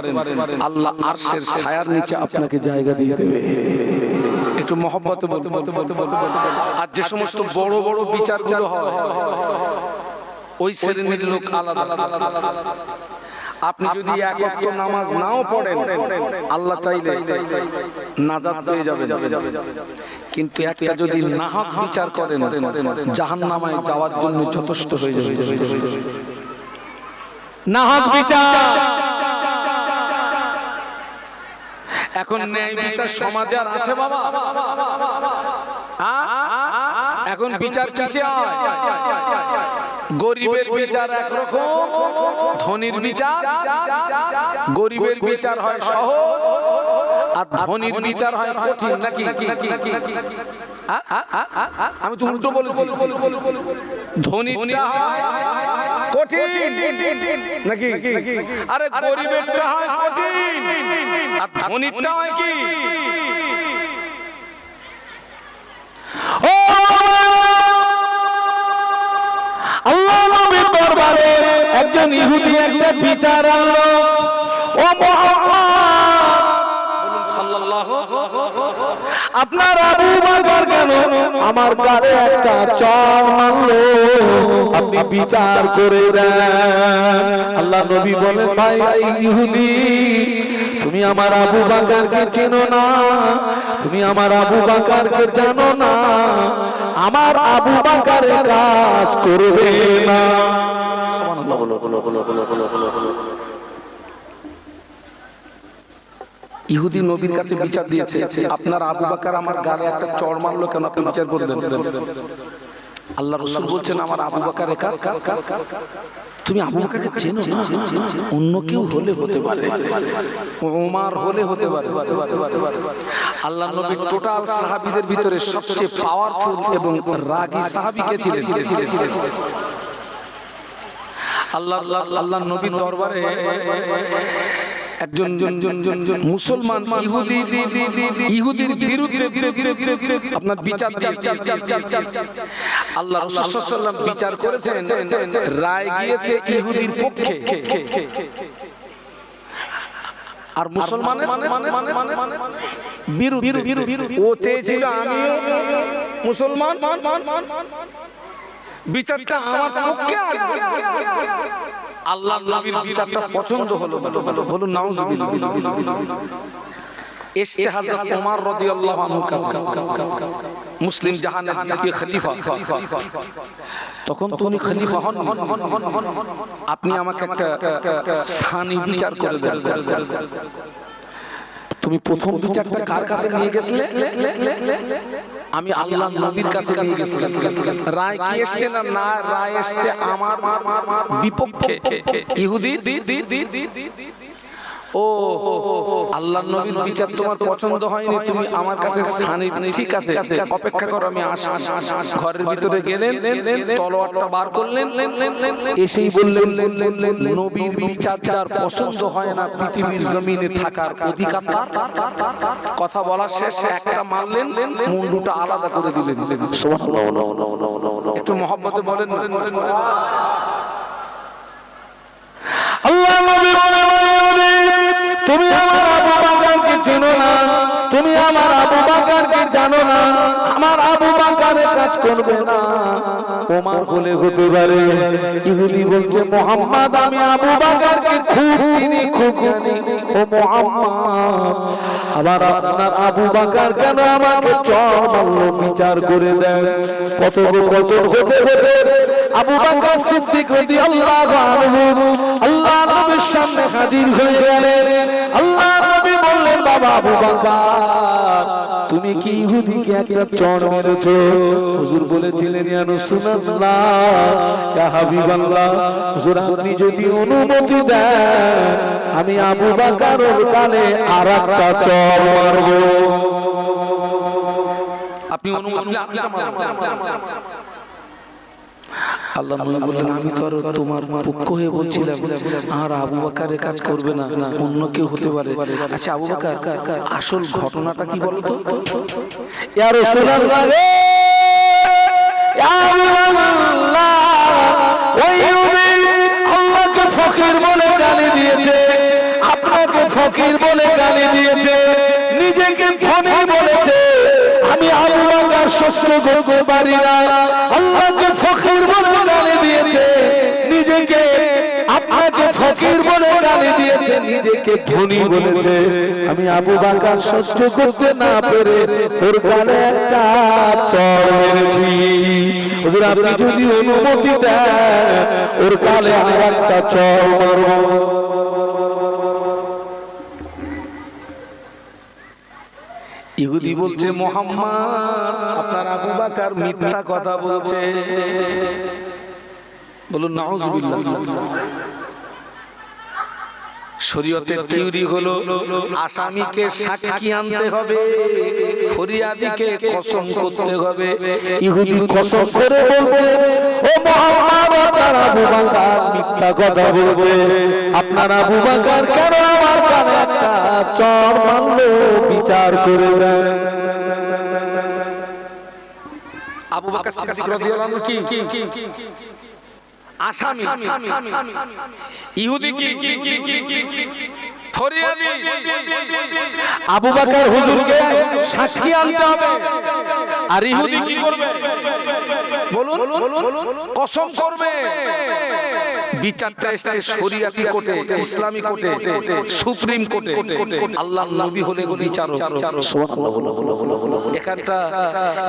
আল্লাহ আরশের ছায়ার নিচে আপনাকে জায়গা দিয়ে দেবে। একটু মহব্বতে বলতে। আর যে সমস্ত বড় বড় বিচারগুলো হয় ওই শ্রেণীর লোক আলাদা। আপনি যদি এক ওয়াক্ত নামাজ নাও পড়েন, আল্লাহ চাইলে নাজাত পেয়ে যাবেন, কিন্তু একটা যদি নাহক বিচার করেন জাহান্নামে যাওয়ার জন্য যথেষ্ট হয়ে যাবে। নাহক বিচার। এখন ন্যায় বিচার সমাজে আর আছে বাবা? এখন বিচার কিসে হয়? গরিবের বিচার একরকম, ধনীর বিচার, গরিবের বিচার হয় সহজ আর ধনীর বিচার হয় কঠিন, নাকি? আমি তো উল্টো বলেছি, ধনীরটা হয় কঠিন নাকি? আরে গরিবেরটা হয় কঠিন আর ধনীরটা হয় কি? আল্লাহ নবীর দরবারে একজন ইহুদি একটা বিচার আনলো। ও মুহাম্মদ সাল্লাল্লাহু, আপনার আবু বকর কেন আমার গালে একটা চড় মারলো, আপনি বিচার করে দেন। আল্লাহ নবী বলেন, ভাই ইহুদি, তুমি আমার আবু বকরকে চেনো না, তুমি আমার আবু বকরকে জানো না, আমার আবু বকরের কাজ করবে না। সুবহানাল্লাহ। ইহুদি নবীর কাছে বিচার দিয়েছে, আপনার আবু বকর আমার গালে একটা চড় মারলো কেন, আপনি বিচার করবেন? আল্লাহ রাসূল বলছেন, আমার আবু বকরের কাজ। তুমি আবু বকরকে চেনো না, অন্য কেউ হলে হতে পারে, ওমর হলে হতে পারে। আল্লাহ নবী টোটাল সাহাবীদের ভিতরে সবচেয়ে পাওয়ারফুল এবং রাগী সাহাবী কে ছিলেন? আল্লাহ নবীর দরবারে একজন মুসলমান ইহুদির বিরুদ্ধে আপনার বিচার দিয়েছে। আল্লাহ রাসূল সাল্লাল্লাহু আলাইহি ওয়াসাল্লাম বিচার করেছেন, রায় গিয়েছে ইহুদির পক্ষে, আর মুসলমানের বিরুদ্ধে। ও চেয়েছিল আমিও মুসলমান, বিচারটা আমার পক্ষে আসবে। আল্লাহ নবীর বিচারটা পছন্দ হলো, বলুন নাউজুবিল্লাহ। এসে হযরত ওমর রাদিয়াল্লাহু আনহু কাছে, মুসলিম জাহানের দ্বিতীয় খলিফা, তখন তো উনি খলিফা হন, আপনি আমাকে একটা সানি বিচার করে দেন। তুমি প্রথম বিচারটা কার কাছে নিয়ে গেছিলে? আমি আল্লাহ নবীর কাছে নিয়ে গেছিলাম। রায় কি এসছে না, রায় এসছে আমার বিপক্ষে, ইহুদি। ও আল্লাহ নবীর বিচার তোমার পছন্দ হয়নি, তুমি আমার কাছে ঠিক আছে, অপেক্ষা করো, আমি আসছি। ঘরের ভিতরে গেলেন, তলোয়ারটা বার করলেন, এসেই বললেন, নবীর বিচার যার পছন্দ হয় না পৃথিবীর জমিনে থাকার অধিকার তার। কথা বলা শেষ, একটা মারলেন, মুন্ডুটা আলাদা করে দিলেন। একটু মহব্বতে বলেন। আল্লাহ নবী বলেন, তুমি আমার আবু বকরকে চেনো না, তুমি আমার আবু বকরকে জানো না, আমার আবু বকরের কাজ করবে না, ওমর হলে হতে পারে। ইহুদি বলছে, মুহাম্মদ আমি আবু বকরকে খুব চিনি, খুব জানি। ও মুহাম্মদ, আবার আপনার আবু বকর কেন আমাকে চড় মারলো, বিচার করে দেন। কত হতে আবু বকর সিদ্দিক রাদিয়াল্লাহু আনহু আল্লাহ নবীর সামনে হাজির হয়ে গেলেন। আল্লাহ নবী বললেন, বাবা আবু বকর, তুমি কি ইহুদিকে একটা চড় মেরেছো? হুজুর বলেছিলেন, ইয়া রাসূলুল্লাহ, ইয়া হাবিবাল্লাহ, হুজুর আপনি যদি অনুমতি দেন আমি আবু বকরের গালে আরেকটা চড় মারব। আপনি অনুমতি দিলে আপনি আল্লাহ নবী বললেন, আমি তো আর তোমার পক্ষ হয়ে বলছিলাম, আর আবু বকরের কাজ করবে না, অন্য কেউ হতে পারে। আচ্ছা আবু বকর, আসল ঘটনাটা কি বলতো? ইয়া রাসূলুল্লাহ, ইয়া আল্লাহ, ওই ইহুদি আল্লাহকে ফকির বলে গালি দিয়েছে, আপনাকে ফকির বলে গালি দিয়েছে, নিজেকে ধনী বলেছে, সহ্য করতে পারি না। আল্লাহকে ফকির বলে গালি দিয়েছে, নিজেকে আপনাকে ফকির বলে গালি দিয়েছে, নিজেকে ধনী বলেছে। আমি আবু বকর সহ্য করতে না পেরে ওর গালে একটা চড় মেরেছি। হুজুর আপনি যদি অনুমতি দেন ওর গালে একটা চড় মারব। ইহুদি বলছে মুহাম্মদ আপনার আবু বকর মিথ্যা কথা বলছে। বলুন নাউজুবিল্লাহ। শরীয়তের থিওরি হলো আসামিকে সাক্ষী আনতে হবে, ফরিয়াদিকে কসম করতে হবে। ইহুদি কসম করে বলছে ও মুহাম্মদ আপনার আবু বকর মিথ্যা কথা বলছে। আপনার আবু বকর কেন আমার কানে একটা চড় মারলো, বিচার করে দেন। আবু বকর সিদ্দিক রাদিয়াল্লাহু আনহু কি আসামি, ইহুদি কি ফরিয়াদি। আবু বকর হুজুরকে সাক্ষী আনতে হবে, আর ইহুদি কি করবে বলুন? কসম করবে। বিচারটা এসেছে শরিয়াতি কোর্টে, ইসলামী কোর্টে, সুপ্রিম কোর্টে। আল্লাহর নবী হলেন বিচারক। এখানটা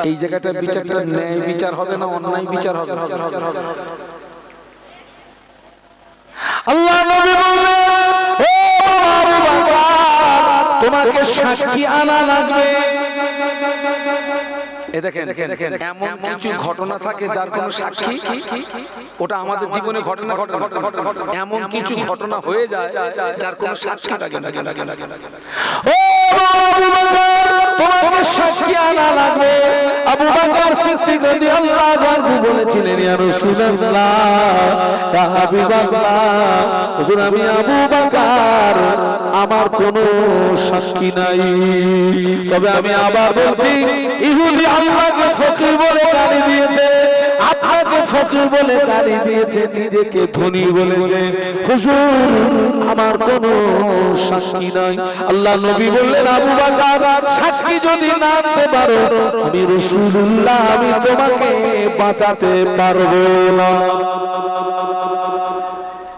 এই জায়গাটা বিচারটা ন্যায় বিচার হবে না অন্যায় বিচার হবে? আল্লাহ নবী বললেন ও আবু বকর তোমাকে সাক্ষী আনা লাগবে। দেখেন এমন কিছু ঘটনা থাকে যার কোনো সাক্ষী ওটা আমাদের জীবনে ঘটনা ঘটে। এমন কিছু ঘটনা হয়ে যায় যার কোনো সাক্ষী থাকে না। ও আবু বকর তোমাকে সাক্ষী আনা লাগবে। আবু বকর সিদ্দিক রাদিয়াল্লাহু আনহু বলেছিলেন ইয়া রাসূলুল্লাহ ইয়া হাবিবাল্লাহ হুজুর আমি আবু বকর আমার কোনো সাক্ষী নাই। তবে আমি আবার বলছি ইহুদি আল্লাহকে ফকির বলে গালি দিয়েছে, আপনাকে ফকির বলে গালি দিয়েছে, নিজেকে ধনী বলেছে। হুজুর আমার কোনো সাক্ষী নাই। আল্লাহ নবী বললেন আবু বকর সাক্ষী যদি না আনতে পারো আমি রাসূলুল্লাহ আমি তোমাকে বাঁচাতে পারবো না।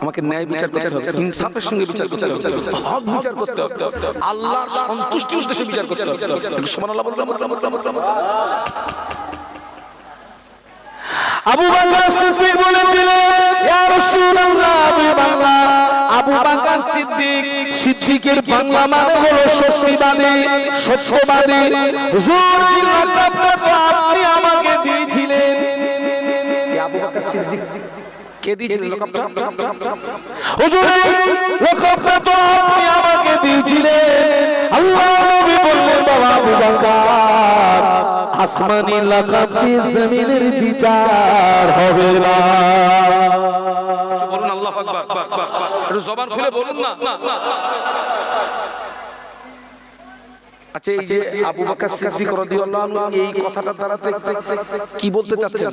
আমাকে ন্যায় বিচার করতে হবে, ইনসাফের সঙ্গে বিচার করতে হবে, হক বিচার করতে হবে, আল্লাহর সন্তুষ্টির উদ্দেশ্যে বিচার করতে হবে। সুবহানাল্লাহ বলুন। আবু বকর সিদ্দিক বলেছিলেন ইয়া রাসূলুল্লাহ আবু বকর সিদ্দিকের বাংলা মানে হলো সত্যবাদী। হুজুর এই লকাবটা আপনি আমাকে দিয়েছিলেন। আবু বকর সিদ্দিক কে দিয়েছিলেন লকাবটা? হুজুর এই লকাবটা তো আপনি আমাকে দিয়েছিলেন। আল্লাহ নবী বললেন বাবা আবু বকর আসমানি লকাব দিয়ে জমিনের বিচার হবে না। বলুন আল্লাহু আকবার। একটু জবান খুলে বলুন না। আচ্ছা এই যে আবু বকর সিদ্দিক রাদিয়াল্লাহু আনহু এই কথাটা দ্বারা কি বলতে চাচ্ছেন?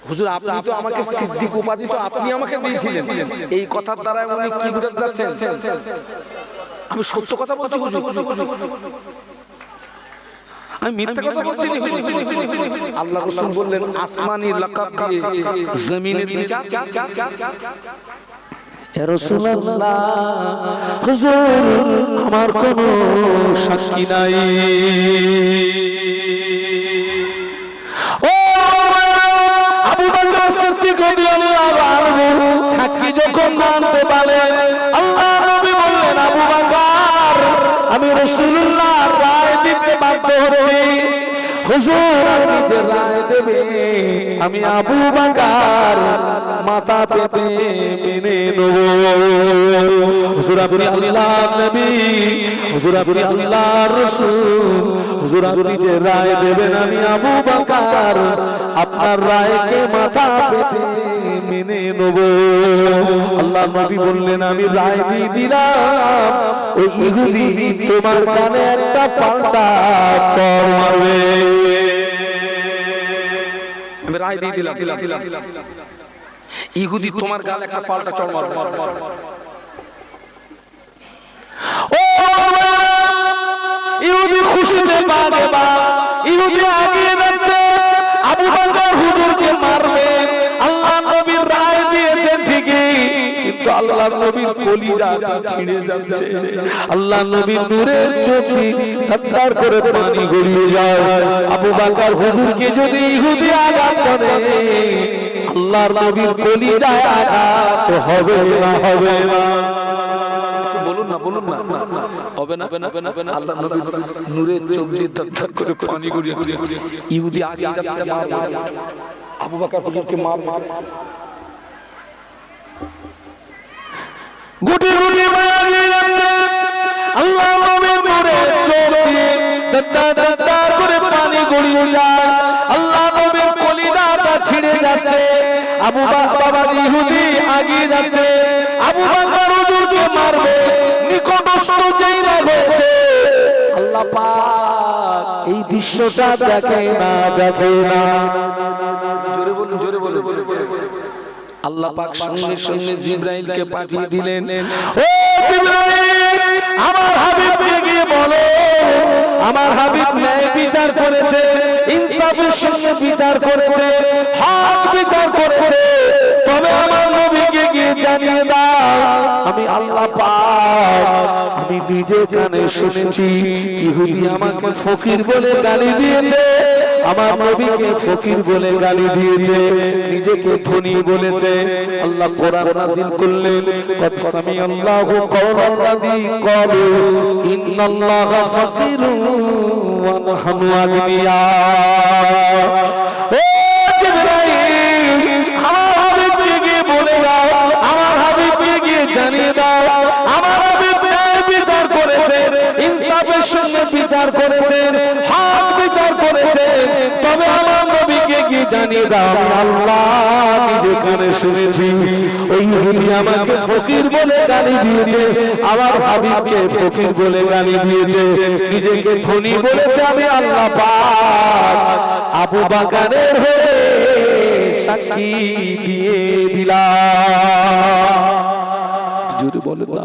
হুজুর আপনি তো আমাকে সিদ্দিক উপাধি তো আপনি আমাকে দিয়েছিলেন, এই কথার দ্বারা উনি কি বোঝাতে চাচ্ছেন? আমি সত্য কথা বলছি হুজুর, আমি মিথ্যা কথা বলছি না। আল্লাহ রাসূল বললেন আসমানি লাকাব দিয়ে জমিনের বিচার। ইয়া রাসূলুল্লাহ হুজুর আমার কোনো সাক্ষী নাই। ও আবু বকর সিদ্দিক রাদিয়াল্লাহু আনহু সাক্ষী যখন আনতে পারলেন আল্লাহ নবী বললেন আবু বকর আমি রাসূলুল্লাহ রায় দিতে বাধ্য হচ্ছি। হুজুর আপনি যে রায় দেবে আমি আবু বকর মাথা পেতে মেনে নেব। হুজুর আপনি আল্লাহর নবী, হুজুর আপনি আল্লাহর রাসূল, হুজুর আপনি যে রায় দেবেন আমি আবু বকর আপনার রায়কে মাথা পেতে মেনে নেব। আল্লাহ নবী বললেন আমি রায় দিয়ে দিলাম, ওই ইহুদি তোমার কানে একটা পাল্টা চড় মারবে। আমি রায় দিয়ে দিলাম, ইহুদি তোমার গালে একটা পাল্টা চড় মারবে। ও ইহুদি খুশিতে বাগবা, ইহুদি আগিয়ে যাচ্ছে, আবু বকর হুজুরকে মারবেন। আল্লাহ নবীর রায় দিয়েছেন ঠিকই, কিন্তু আল্লাহ নবীর কলিজাটা ছিঁড়ে যাচ্ছে। আল্লাহ নবীর নূরের চোখে ধাক্কার করে পানি গড়িয়ে যায়। আবু বকর হুজুরকে যদি ইহুদি আঘাত করে, আল্লাহর নবীর কলিজায় আঘাত হবে না, হবে না? বলুন না, বলুন না, হবে না, আল্লাহ নবী নূরের চোখ দিয়ে ধাক্কার করে পানি গড়িয়ে ইহুদি আগে যাচ্ছে, আবু বকর হুজুরকে মার গুটি গুটি মারিয়ে যাচ্ছে। আল্লাহ নবীর নূরের চোখ দিয়ে ধাক্কার করে পানি গড়িয়ে যায়। আল্লাহ নবীর কলিজাটা ছিঁড়ে যাচ্ছে। আবু বকর ইহুদি আগিয়ে যাচ্ছে, আবু বকর হুজুরকে মারবে। নিকটস্থ যেই না হয়েছে, আল্লাহ পাক এই দৃশ্যটা দেখে না, দেখে না। জোরে বলুন, জোরে বলুন। আল্লাহ পাক সঙ্গে সঙ্গে জিবরাইলকে পাঠিয়ে দিলেন। ও জিবরাইল, আমার হাবিবকে গিয়ে বলো, আমার হাবিব ন্যায় বিচার করেছে, ইনসাফের সঙ্গে বিচার করেছে, হক বিচার করেছে। তবে আমার নবীকে গিয়ে জানিয়ে দাও, আমি আল্লাহ পাক আমি নিজে কানে শুনেছি ইহুদি আমাকে ফকির বলে গালি দিয়েছে, আমার নবীকে ফকির বলে গালি দিয়েছে, নিজেকে ধনী বলেছে। আল্লাহ কোরআন নাযিল করলেন, কদ সামিআল্লাহু কওলাল্লাযী ক্বালু ইন্নাল্লাহা ফাকিরুন ওয়া নাহনু আগনিয়া। ও জিবরাইল, আমার হাবিবকে গিয়ে বলে দাও, আমার হাবিবকে গিয়ে জানিয়ে দাও, আমার হাবিব ন্যায় বিচার করেছেন, ইনসাফের সঙ্গে বিচার করেছেন, হক বিচার করেছেন। তবে আমার নবীকে গিয়ে জানিয়ে দাও, আমি আল্লাহ নিজে কানে শুনেছি ওই ইহুদি আমাকে ফকির বলে গালি দিয়েছে, আমার হাবিবকে ফকির বলে গালি দিয়েছে, নিজেকে ধনী বলেছে। আমি আল্লাহ পাক আবু বকরের হয়ে সাক্ষী দিয়ে দিলাম। জোরে বলেন না,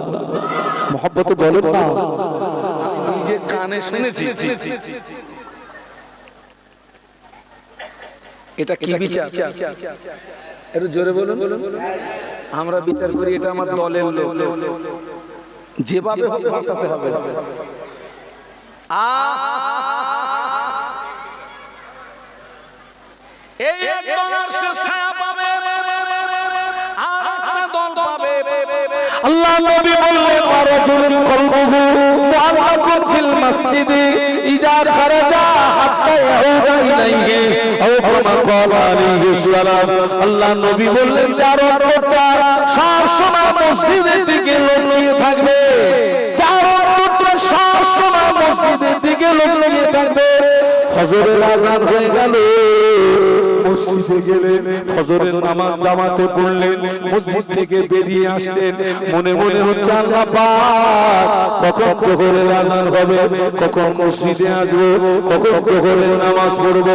মহব্বতে বলেন না। নিজে কানে শুনেছি। এটা কি বিচার? একটু জোরে বলুন। আমরা বিচার করি এটা আমার দলের লোক, যেভাবে হোক বাঁচাতে হবে। এই একদল আরশে ছায়া পাবে, আর একটা দল পাবে। আল্লাহ নবী বললেন, ওয়ারাজুলুন কলবুহু মুআল্লাকুন ফিল মাসজিদি ইজা খারাজা হাত্তা ইয়াউদা ইলাইহি আও কামা ক্বালা আলাইহিস সালাম। আল্লাহ নবী বললেন, যার অন্তরটা সব সময় মসজিদের দিকে লক্ষ্য থাকবে, যার অন্তরটা সব সময় মসজিদের দিকে লক্ষ্য থাকবে, ফজরের আযান হয়ে গেল, মসজিদে গেলেন, ফজরের নামাজ জামাতে পড়লেন, মসজিদ থেকে বেরিয়ে আসলেন, মনে মনে হচ্ছে আল্লাহ পাক কখন যোহরের আযান হবে, কখন মসজিদে আসবো, কখন যোহরের নামাজ পড়বো।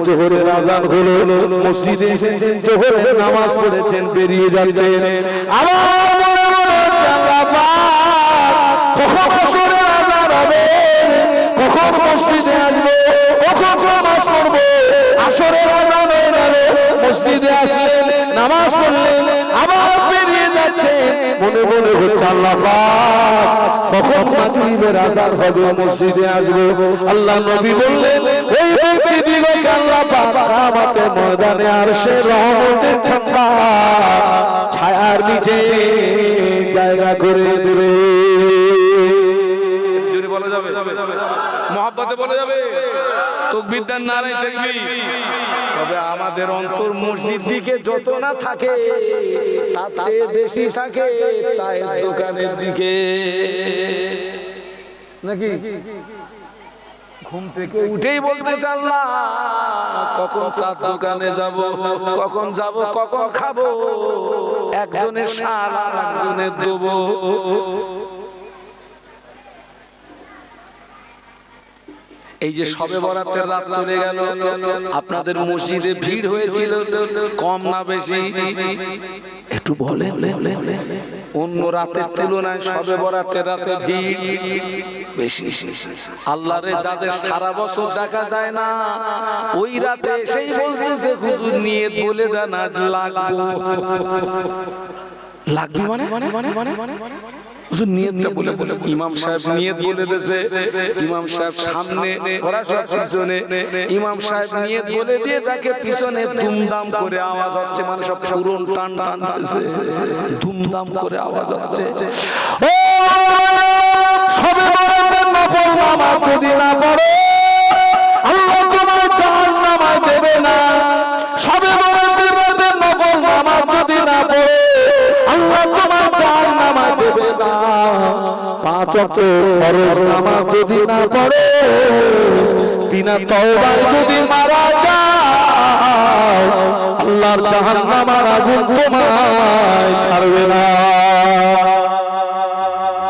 যোহরের আযান হলো, মসজিদে এসেছেন, যোহরের নামাজ পড়েছেন, বেরিয়ে যাচ্ছেন। আবার মনে মনে হচ্ছে আল্লাহ পাক কখন আসরের আযান হবে, কখন মসজিদে আসবো, কখন নামাজ পড়বো। আসরের আযান হয়ে গেল, মসজিদে আসলেন, নামাজ পড়লেন, আবার বেরিয়ে যাচ্ছেন, মনে মনে হচ্ছে আল্লাহ পাক কখন মাগরিবের আযান হবে, মসজিদে আসবো। আল্লাহ নবী বললেন, ওই ব্যক্তি দিগকে আল্লাহ পাক কিয়ামতের ময়দানে আরশের রহমতের ঠান্ডা ছায়ার নিচে জায়গা করে দেবে। জোরে বলা যাবে, মহব্বতে বলা যাবে, তাকবীর দেন, নারে তাকবীর। তবে আমাদের অন্তর মসজিদ দিকে যত না থাকে, তার চেয়ে বেশি থাকে চায়ের দোকানের দিকে, নাকি? ঘুম থেকে উঠেই বলতেছে, আল্লাহ কখন চার দোকানে যাব, কখন যাব, কখন খাবো, একজনের শাল আর একজনের দেবো। এই যে শবে বরাতের রাত চলে গেল, আপনাদের মসজিদে ভিড় হয়েছিল কম না বেশি? একটু বলেন। অন্য রাতের তুলনায় শবে বরাতের রাতে ভিড় বেশি। আল্লাহরে যাদের সারা বছর দেখা যায় না, ওই রাতে সেই বলতেছে হুজুর নিয়ত বলে দেন আজ লাগবে মানে নিয়তটা বলে ইমাম সাহেব নিয়ত বলে দিয়েছে। ইমাম সাহেব সামনে পিছনে, ইমাম সাহেব নিয়ত বলে দিয়ে তাকে পিছনে দুমদাম করে আওয়াজ হচ্ছে, মানে সব পুরন টান টানতেছে, দুমদাম করে আওয়াজ হচ্ছে। ও সবে বরাতের নফল নামাজ যদি না পড়ো আল্লাহ তোমার জাহান্নামে দেবে না। সবে বরাতের রাতে নফল নামাজ যদি না পড়ো আল্লাহ তোমার জাহান্নামে দেবে না। পাঁচ ওয়াক্ত ফরজ নামাজ যদি না পড়ো, বিনা তওবায় যদি মারা যাও আল্লাহর জাহান্নামের আগুন তোমায় ছাড়বে না।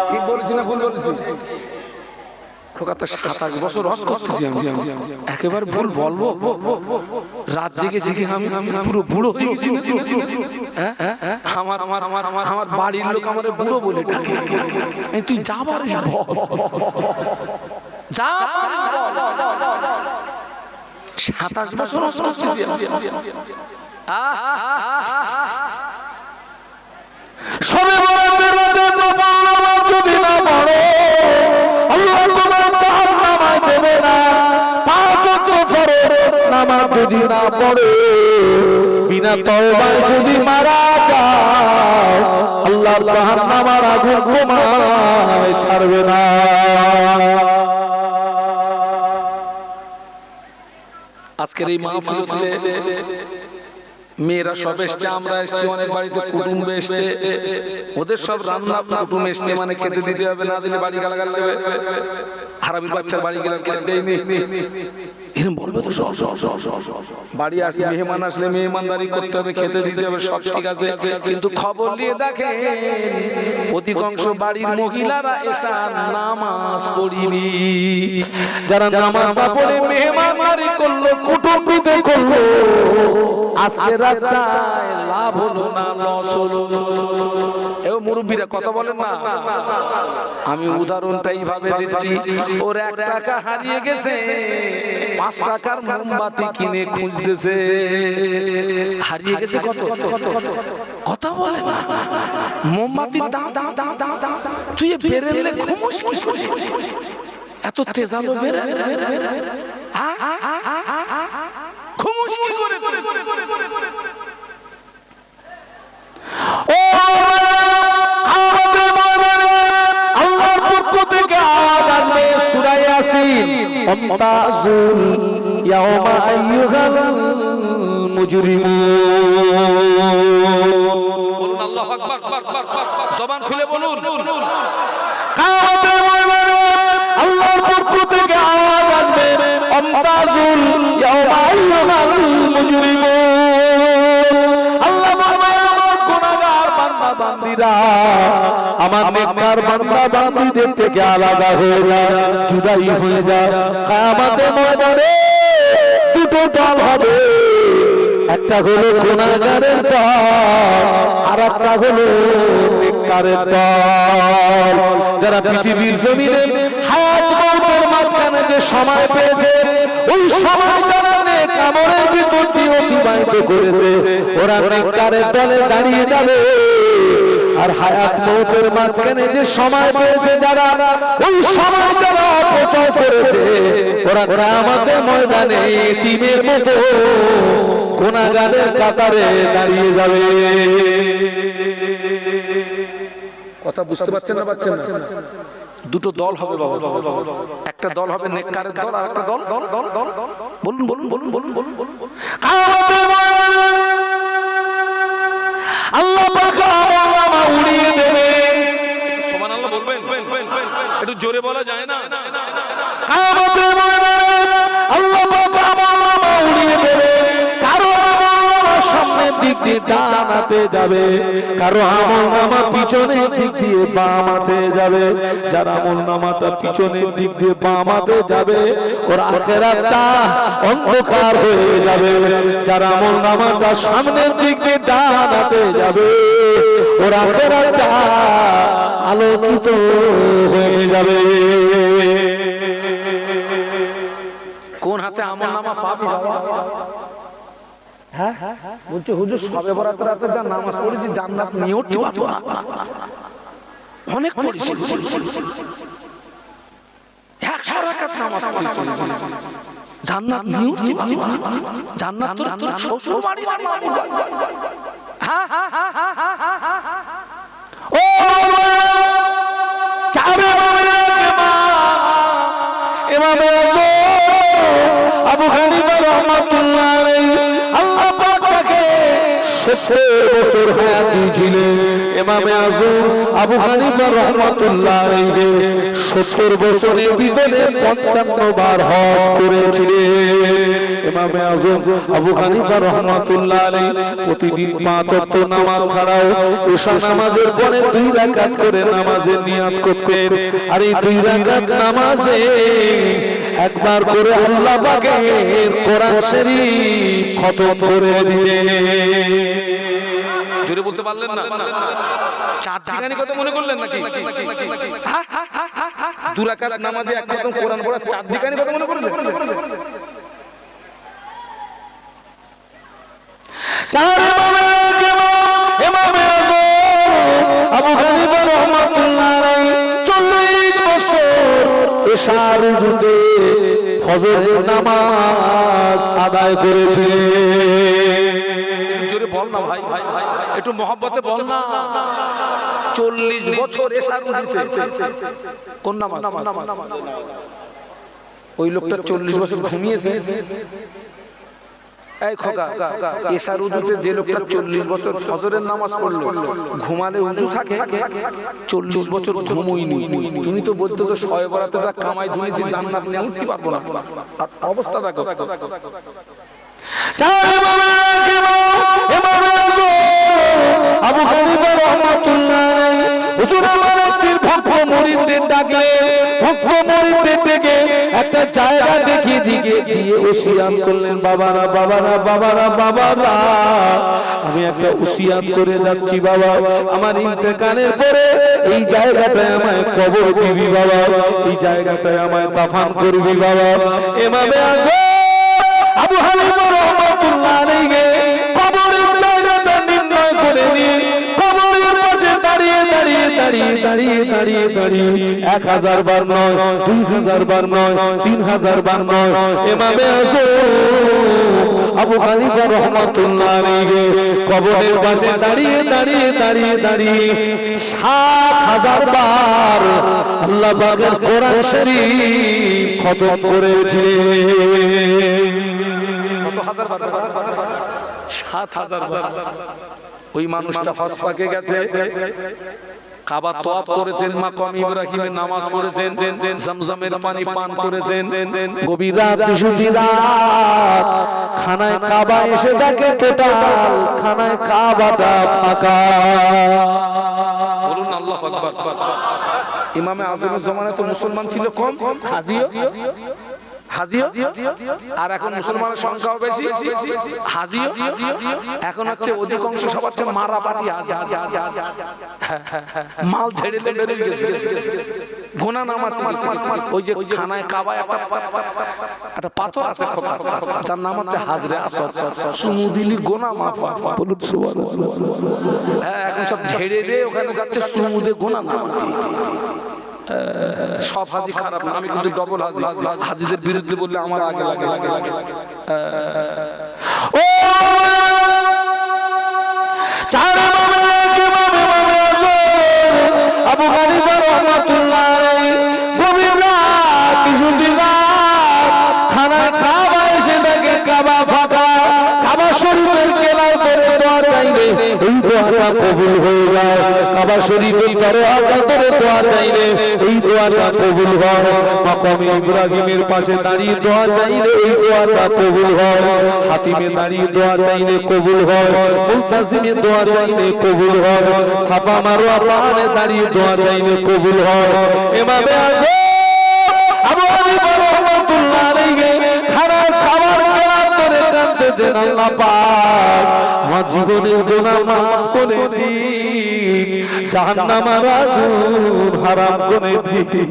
ঠিক বলেছি না ভুল বলেছি? 27 বছর হজ করতেছি আমি, একেবারে ভুল বলবো? রাত জেগে জেগে আমি পুরো বুড়ো হয়ে গেছি। আমার বাড়ির লোক আমারে বুড়ো বলে ডাকে। তুই যা পারিস যা, 27 বছর হজ করতেছি। সবে বরাতের রাতে নফল নামাজ যদি না পড়ো আল্লাহ তোমার জাহান্নামে দেবে না। পাঁচ ওয়াক্ত ফরজ নামাজ যদি না পড়ো, বিনা তওবায় যদি মারা যাও আল্লাহর জাহান্নামের আগুন তোমায় ছাড়বে না। আজকের এই মাহফিল হচ্ছে, মেয়েরা সব এসছে, আমরা এসছি, অনেক বাড়িতে কুটুম্ব এসছে, ওদের সব রান্না কুটুম এসছে, মানে খেতে দিতে হবে, না দিলে বাড়ি গালাগাল দেবে। হারামির বাচ্চার বাড়ি গেলে খেতে দেয়নি, এরকম বলবে তো? বাড়ি আসলে মেহমান আসলে মেহমানদারি করতে হবে, খেতে দিতে হবে, সব ঠিক আছে, কিন্তু খবর নিয়ে দেখেন অধিকাংশ বাড়ির মহিলারা এসা নামাজ পড়িনি। যারা নামাজ না পড়ে মেহমানদারি করলো, কুটুম্বিতে করলো, আজকে রাস্তায় লাভ হলো না লস হলো। এও মুরব্বীরা কথা বলেন না? আমি উদাহরণটা এইভাবে দিচ্ছি, ওর 1 টাকা হারিয়ে গেছে, 5 টাকার মোমবাতি কিনে খুঁজতেছে, হারিয়ে গেছে কত? কথা বলে না? মোমবাতির দাম তুই বেরেলে ঘুমোস কি করে? এত তেজালো বেরে ঘুমোস কি করে? ও আমাদের ময়দানে আল্লাহর পক্ষ থেকে আওয়াজ আসবে সূরা ইয়াসিন, আমতাজুল ইয়াওমা আইয়ুহাল মুজরিমুন। বলুন আল্লাহু আকবার, জবান খুলে বলুন। কিয়ামতের ময়দানে আল্লাহর পক্ষ থেকে আওয়াজ আসবে আমতাজুল ইয়াওমা আইয়ুহাল মুজরিমুন। আল্লাহ বলবে আমার গুনাহগার বান্দা বান্দীরা আমার নেককার বান্দা বান্দীদের থেকে আলাদা হয়ে যায়, জুদাই হয়ে যায়। কিয়ামতের ময়দানে দুটো দল হবে, একটা হলো গুনাহগারের দল আর একটা হলো নেককারের দল। যারা পৃথিবীর জমিনে হায়াত মওতের মাঝখানে যে সময় পেয়েছে, ওই সময় যারা নেক আমলের ভিতর দিয়ে অতিবাহিত করেছে, ওরা নেককারের দলে দাঁড়িয়ে যাবে। আর হায়াত মওতের মাঝখানে যে সময় পেয়েছে যারা, ওই সময় যারা অপচয় করেছে, ওরা কিয়ামতের ময়দানে এতিমের মতো গুনাহগারের কাতারে দাঁড়িয়ে যাবে। কথা বুঝতে পারছেন না? পাচ্ছেন না? দুটো দল হবে বাবা, একটা দল হবে নেককারের দল, আর একটা দল বলুন বলুন বলুন বলুন বলুন বলুন। আল্লাহ পাক আমা উড়িয়ে দেবে। সুবহানাল্লাহ বলবেন? একটু জোরে বলা যায় না? কিয়ামতের ময়দানে আল্লাহ পাক আমা উড়িয়ে দেবে। কারো সামনের দিক দিয়ে ডান হাতে যাবে, কারো আমল নামা পিছনের দিক দিয়ে বাম হাতে যাবে। যার আমল নামাটা পিছনের দিক দিয়ে বাম হাতে যাবে ওর আখিরাতটা অন্ধকার হয়ে যাবে। যার আমল নামাটা সামনের দিক দিয়ে ডান হাতে যাবে ওর আখিরাতটা আলোকিত হয়ে যাবে। কোন হাতে আমল নামা পাবি বাবা? হ্যাঁ বলছে হুজুর সবে বরাত রাতে যা নামাজ পড়েছি জান্নাত নিয়েও ঠিক পাবো না। অনেক পড়েছি 100 রাকাত নামাজ পড়েছি জান্নাত নিয়েও ঠিক পাবো না। জান্নাত তোর শ্বশুর বাড়ি না মামুর বাড়ি। হ্যাঁ ও চাবে ইমামে আবু হানিফা রাহমাতুল্লাহ আলাইহি আল্লাহ পাক তাকে 70 বছর হায়াত দিয়েছিলেন। ইমামে আযম আবু হানিফা রাহমাতুল্লাহ আলাইহি 70 বছরের ভিতরে 55 বার হজ করেছিলেন। ইমামে আযম আবু হানিফা রাহমাতুল্লাহ আলাইহি প্রতিদিন 5 ওয়াক্ত নামাজ ছাড়াও ঈশা নামাজের পরে 2 রাকাত করে নামাজের নিয়াত করতেন। আর এই 2 রাকাত নামাজে একবার করে আল্লাহ পাকের কোরআন শরীফ খতম করে দিলেন। জোরে বলতে পারলেন না? 4 দিগানি কথা মনে করলেন নাকি? 2 রাকাত নামাজে এক খতম কোরআন পড়া 4 দিগানি কথা মনে করেছেন? চার ইমামে আযম আবু হানিফা রাহমাতুল্লাহ আলাইহি 40 বছর ঈশার ওযুতে ফজরের নামাজ আদায় করেছিলেন। জোরে বল না ভাই, একটু মহব্বতে বল না। 40 বছর ঈশার ওযুতে কোন নামাজ? ওই লোকটা 40 বছর ঘুমিয়েছে। এই খোকা, ঈশার ওযুতে যে লোকটা 40 বছর ফজরের নামাজ পড়লো, ঘুমালে ওযু থাকে? 40 বছর ঘুমোইনি। তুমি তো বলতে তো শবে বরাতে যা কামাই ধুনেছি জান্নাত নিয়ে উঠতে পারবো না। অবস্থা দেখো। আবু হানিফা রাহমাতুল্লাহ আলাইহি হুজুর আমার পীর ভক্ত মুরিদদের ডাকলেন। ভক্ত মুরিদদের ডেকে একটা জায়গা দেখিয়ে দিয়ে ওসিয়াত করলেন। বাবারা বাবারা বাবারা বাবারা আমি একটা ওসিয়াত করে যাচ্ছি বাবা, আমার ইন্তেকালের পরে এই জায়গাটায় আমায় কবর দিবি বাবা, এই জায়গাটায় আমায় দাফন করবি বাবা। ইমামে আযম আবু হানিফা রাহমাতুল্লাহ আলাইহি কবরের জায়গাটা নির্ণয় করে নিয়ে কবরের পাশে দাঁড়িয়ে 1000 বার নয়, 2000 বার নয়, 3000 বার নয়, ইমামে আযম আবু হানিফা রাহমাতুল্লাহ আলাইহি কবরের পাশে দাঁড়িয়ে 7000 বার আল্লাহ পাকের কোরআন শরীফ খতম করেছিলেন। কত হাজার বার? 7000 বার। ওই মানুষটা হজ পাকে গেছে, কাবা তওয়াফ করেছেন, মাকাম ইব্রাহিমের নামাজ পড়েছেন, জমজমের পানি পান করেছেন। গভীর রাত, বিশুদ্ধি রাত, খানায় কাবা এসে দেখে টোটাল খানায় কাবাটা ফাঁকা। বলুন আল্লাহু আকবার। ইমামে আযমের জমানায় তো মুসলমান ছিল কম, হাজিও, আর এখন মুসলমানের সংখ্যাও বেশি, হাজিও এখন হচ্ছে অধিকাংশ সব হচ্ছে মারা পাটি হাজি, মাল ঝেড়ে বেরিয়ে গেছে, গোনা নামাতে। ওই যে খানায় কাবায় একটা পাথর আছে যার নাম হচ্ছে হাজরে আসওয়াদ, চুমু দিলি গোনা মাফ হয়। বলুন সুবহানাল্লাহ। হ্যাঁ, এখন সব ঝেড়ে দিয়ে ওখানে যাচ্ছে চুমু দিয়ে গোনা নামাতে। সব হাজি খারাপ না, আমি কিন্তু ডবল হাজি, হাজিদের বিরুদ্ধে বললে আমার আগে লাগে। ও চার আবু হানিফা রাহমাতুল্লাহ আলাইহি গভীর রাত, বিশুদ্ধি রাত, খানায় কাবা এসে দেখে কাবা ফাঁকা। কাবা শরীফের কেলায় করে দোয়া চাইলে এই দোয়াটা কবুল হয়ে যায়, কাবা শরীফের দরওয়াজা ধরে দোয়া চাইলে এই দোয়াটা কবুল হয়। মাকামে ইব্রাহিমের পাশে দাঁড়িয়ে দোয়া চাইলে এই দোয়াটা কবুল হয়। হাতিমে দাঁড়িয়ে দোয়া চাইলে কবুল হয়। মুলতাজিমে দোয়া চাইলে কবুল হয়। সাফা মারওয়া পাহাড়ে দাঁড়িয়ে দোয়া চাইলে কবুল হয়। এভাবে আছে আবু হানিফা রাহমাতুল্লাহ আলাইহি খাবার কেনার করে কাঁদতেছেন, আল্লাহ পাক আমার জীবনের গুনাহ মাফ করে দিন, জাহান্নামের আগুন হারাম করে দিন।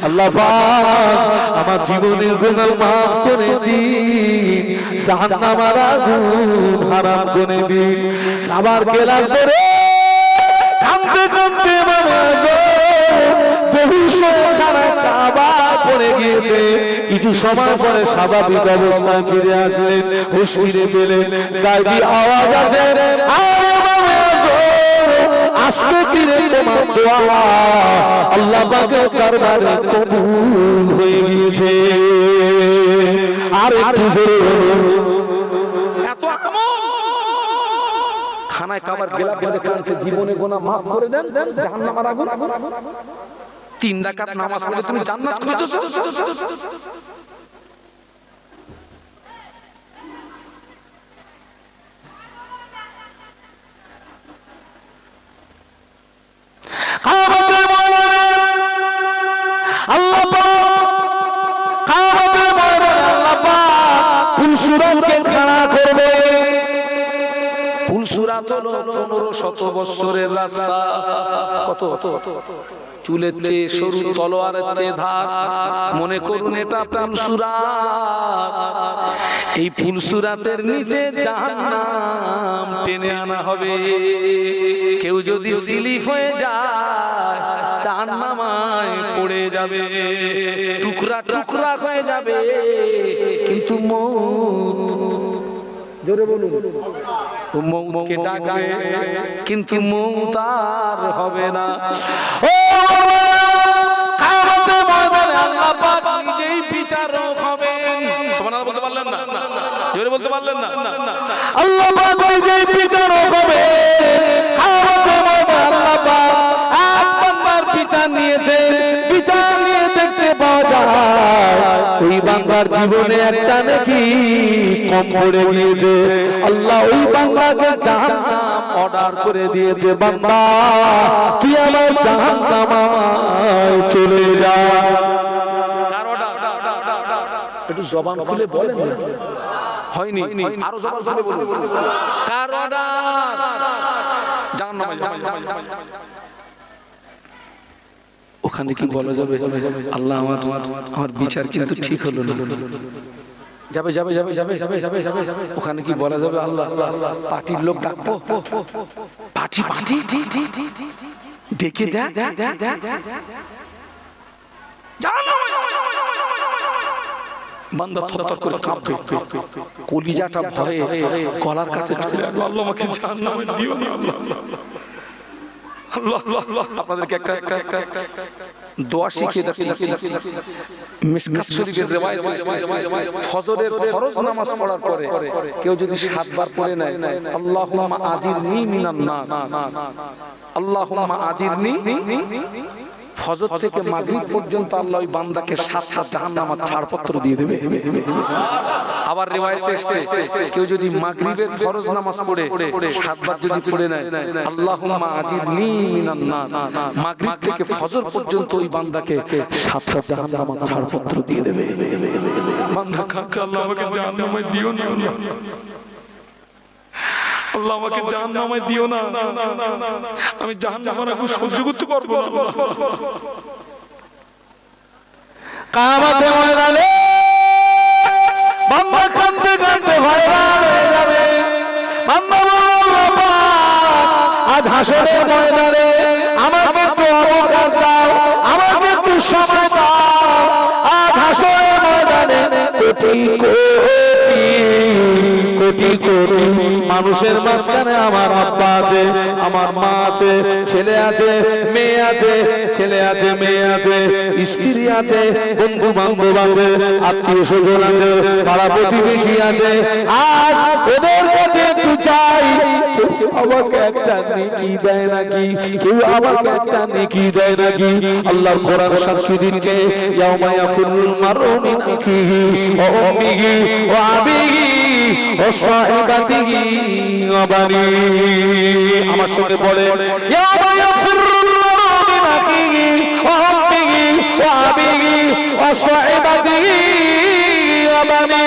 আল্লাহ পাক আমার জীবনের গুনাহ মাফ করে দিন, জাহান্নামের আগুন হারাম করে দিন। খাবার কেনার করে কাঁদতে কাঁদতে পড়ে গিয়েছে। কিছু সময় পরে স্বাভাবিক অবস্থায় ফিরে আসলেন, হুঁশ ফিরে পেলেন। গায়েবী আওয়াজ আসে, আজকে ফিরে তোমার দোয়া আল্লাহ পাকের দরবারে কবুল হয়ে গিয়েছে। আর একটু জোরে এত আমল খানায় খাবার গেলা করে কাঁদছে, জীবনে গুনাহ মাফ করে দেন, জাহান্নামের আগুন। 3 রাকাত নামাজ পড়ে তুমি জান্নাত খুঁজতেছো? আল্লাহ পাক কিয়ামতের ময়দানে আল্লাহ পাক পুলসুরাতকে খাড়া করবে। পুলসুরাত হলো 1500 বছরের রাস্তা। কত চুলের চেয়ে সরু, তলোয়ারের চেয়ে ধার। মনে করুন এটা পুলসুরাত। এই পুলসুরাতের নিচে জাহান্নাম টেনে আনা হবে। কেউ যদি স্লিপ হয়ে যায় জাহান্নামায় পড়ে যাবে, টুকরা টুকরা হয়ে যাবে। কিন্তু মওত, জোরে বলুন, মওতকে ডাকবে কিন্তু মওত আর হবে না। ও কিয়ামতের ময়দানে আল্লাহ পাক নিজেই বিচারক হবেন। সুবহানাল্লাহ বলতে পারলেন না? জোরে বলতে পারলেন না? আল্লাহ পাক নিজেই বিচারক হবে। কিয়ামতের ময়দানে আল্লাহ পাক এক বান্দার বিচার নিয়েছে। বিচার নিয়ে দেখতে পাওয়া যায় ওই বান্দার জীবনে একটা নাকি কম পড়ে গিয়েছে। আল্লাহ ওই বান্দাকে জাহান্নাম অর্ডার করে দিয়েছে, বান্দা তুই আমার জাহান্নামায় চলে যা। কার অর্ডার? একটু জবান খুলে বলেন। হয়নি, আরো জবান খুলে বলুন। কার অর্ডার? জাহান্নামায়। ওখানে কি বলা যাবে আল্লাহ আমার বিচার কিন্তু ঠিক হলো না? যাবে যাবে যাবে যাবে যাবে যাবে যাবে। ওখানে কি বলা যাবে আল্লাহ পার্টির লোক ডাকবো, পার্টি পার্টি ডেকে দেখ বান্দা থরথর করে কাঁপবে, কলিজাটা ভয়ে গলার কাছে চলে আসবে। আল্লাহ আমাকে জাহান্নামে দিও না। আল্লাহ আল্লাহ আপনাদেরকে একটা দোয়া শিখিয়ে দিচ্ছি। মিশকাত শরীফের রিওয়ায়াত ফজরের ফরজ নামাজ পড়ার পরে কেউ যদি 7 বার পড়ে নেয়, আল্লাহুম্মা আজিরনি মিনান নার, আল্লাহুম্মা আজিরনি, ফজর থেকে মাগরিব পর্যন্ত আল্লাহ ওই বান্দাকে 7টা জাহান্নামের ছাড়পত্র দিয়ে দেবে। আবার রিওয়ায়াতে এসেছে কেউ যদি মাগরিবের ফরজ নামাজ পড়ে 7 বার যদি পড়ে নেয়, আল্লাহুম্মা আজিরনি মিনান নার, মাগরিব থেকে ফজর পর্যন্ত ওই বান্দাকে 7টা জাহান্নামের ছাড়পত্র দিয়ে দেবে। বান্দা কাঁদছে, আল্লাহ আমাকে জাহান্নামে দিও না, আল্লাহ আমাকে জাহান্নামে দিও না, আমি জাহান্নামের আগুন সহ্য করতে পারবো না। কিয়ামতের ময়দানে বান্দা কাঁদতে কাঁদতে হয়রান হয়ে যাবে। বান্দা বলবে, আজ হাসরের ময়দানে আমাকে একটু অবকাশ দাও, আমাকে একটু সময় দাও। আজ হাসরের ময়দানে কোটি কোটি কোটি কোটি মানুষের মাঝখানে আমার আব্বা আছে, আমার মা আছে, ছেলে আছে, মেয়ে আছে, ছেলে আছে, মেয়ে আছে, স্ত্রী আছে, বন্ধু বান্ধব আছে, আত্মীয় স্বজন আছে, পাড়া প্রতিবেশী আছে। আজ ওদের কাছে একটু চাই, আমাকে একটা নেকি দেয় নাকি, কেউ আমাকে একটা নেকি দেয় নাকি? আল্লাহর কোরআন সাক্ষী দিচ্ছে, ইয়াউমা ইয়াফিরুল মারউ মিন আখিহি ওয়া উম্মিহি ওয়া আবিহি ওয়া সাহিবাতিহি ওয়া বানি। আমার সঙ্গে বলে, ইয়াউমা ইয়াফিরুল মারউ মিন আখিহি ওয়া উম্মিহি ওয়া আবিহি ওয়া সাহিবাতিহি ওয়া বানি।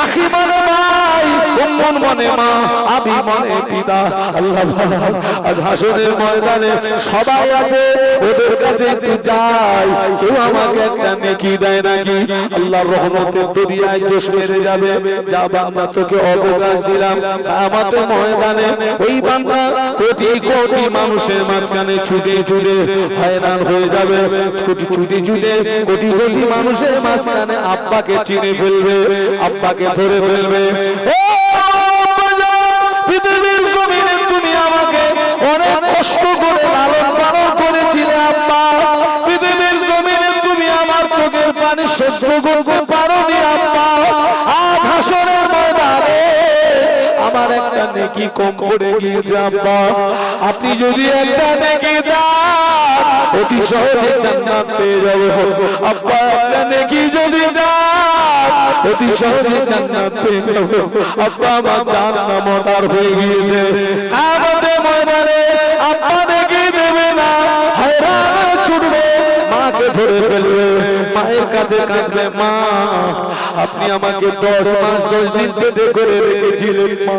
আখি মানে ভাই, উম্মুন মানে মা, আবি মানে পিতা। আল্লাহ আজ হাসরের ময়দানে সবাই আছে, ওদের কাছে একটু যাই, কেউ আমাকে একটা নেকি দেয় নাকি? আল্লাহর রহমতের দরিয়ায় জোশ মেরে যাবে। যা বান্দা তোকে অবকাশ দিলাম, কিয়ামতের ময়দানে ওই বান্দা কোটি কোটি মানুষের মাঝখানে ছুটে ছুটে হয়রান হয়ে যাবে। ছুটে ছুটে ছুটে কোটি কোটি মানুষের মাঝখানে আব্বাকে চিনে ফেলবে, আব্বাকে ধরে ফেলবে। পৃথিবীর জমিনে তুমি আমাকে অনেক কষ্ট করে লালন পালন করেছিলে আব্বা, পৃথিবীর জমিনে তুমি আমার চোখের পানি সহ্য করতে পারোনি আব্বা। আজ হাসরের ময়দানে আমার একটা নেকি কম পড়ে গিয়েছে আব্বা, আপনি যদি একটা নেকি দেন অতি সহজে জান্নাত পেয়ে যাব আব্বা। একটা নেকি যদি দেন অতি সহজে জান্নাত পেয়ে যাব আব্বা। আমার জাহান্নাম অর্ডার হয়ে গিয়েছে। কিয়ামতের ময়দানে আব্বা নেকি দেবে না, হয়রান ছুটবে, মাকে ধরে ফেলবে, মায়ের কাছে কাঁদবে, মা আপনি আমাকে 10 মাস 10 দিন পেটে করে রেখেছিলেন মা,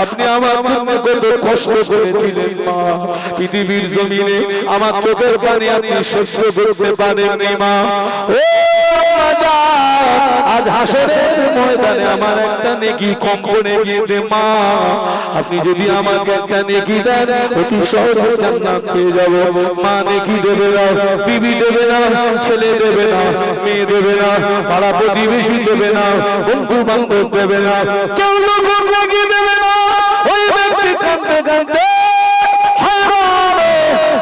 আপনি আমার জন্য কত কষ্ট করেছিলেন মা, পৃথিবীর জমিনে আমার চোখের পানি আপনি সহ্য করতে পারেননি মা। ও রাজা, আজ হাসরের ময়দানে আমার একটা নেকি কম পড়ে গিয়েছে মা, আপনি যদি আমাকে একটা নেকি দেন অতি সহজে জান্নাত পেয়ে যাব। মা নেকি দেবে না, বিবি দেবে না, ছেলে দেবে না, মেয়ে দেবে না, পাড়া প্রতিবেশী দেবে না, বন্ধু বান্ধব দেবে না, কেউ লোক নেকি দেবে না। ওই ব্যক্তি কাঁদতে কাঁদতে হয়রান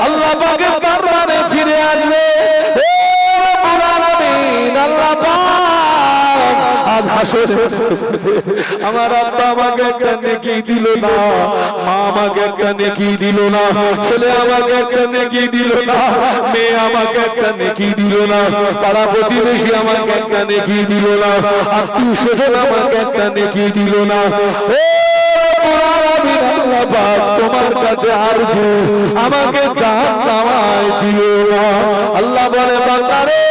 আল্লাহ পাকের দরবারে ফিরে আসবে। আল্লাহ পাক আজ হাসরে আমার আব্বা আমাকে একটা নেকি দিল না, মা আমাকে একটা নেকি দিল না, ছেলে আমাকে একটা নেকি দিল না, মেয়ে আমাকে একটা নেকি দিল না, পাড়া প্রতিবেশী আমাকে একটা নেকি দিল না, আত্মীয় স্বজন আমাকে একটা নেকি দিল না। তোমার কাছে আরজু আমাকে জাহান্নামায় দিও না। আল্লাহ বলে বান্দারে,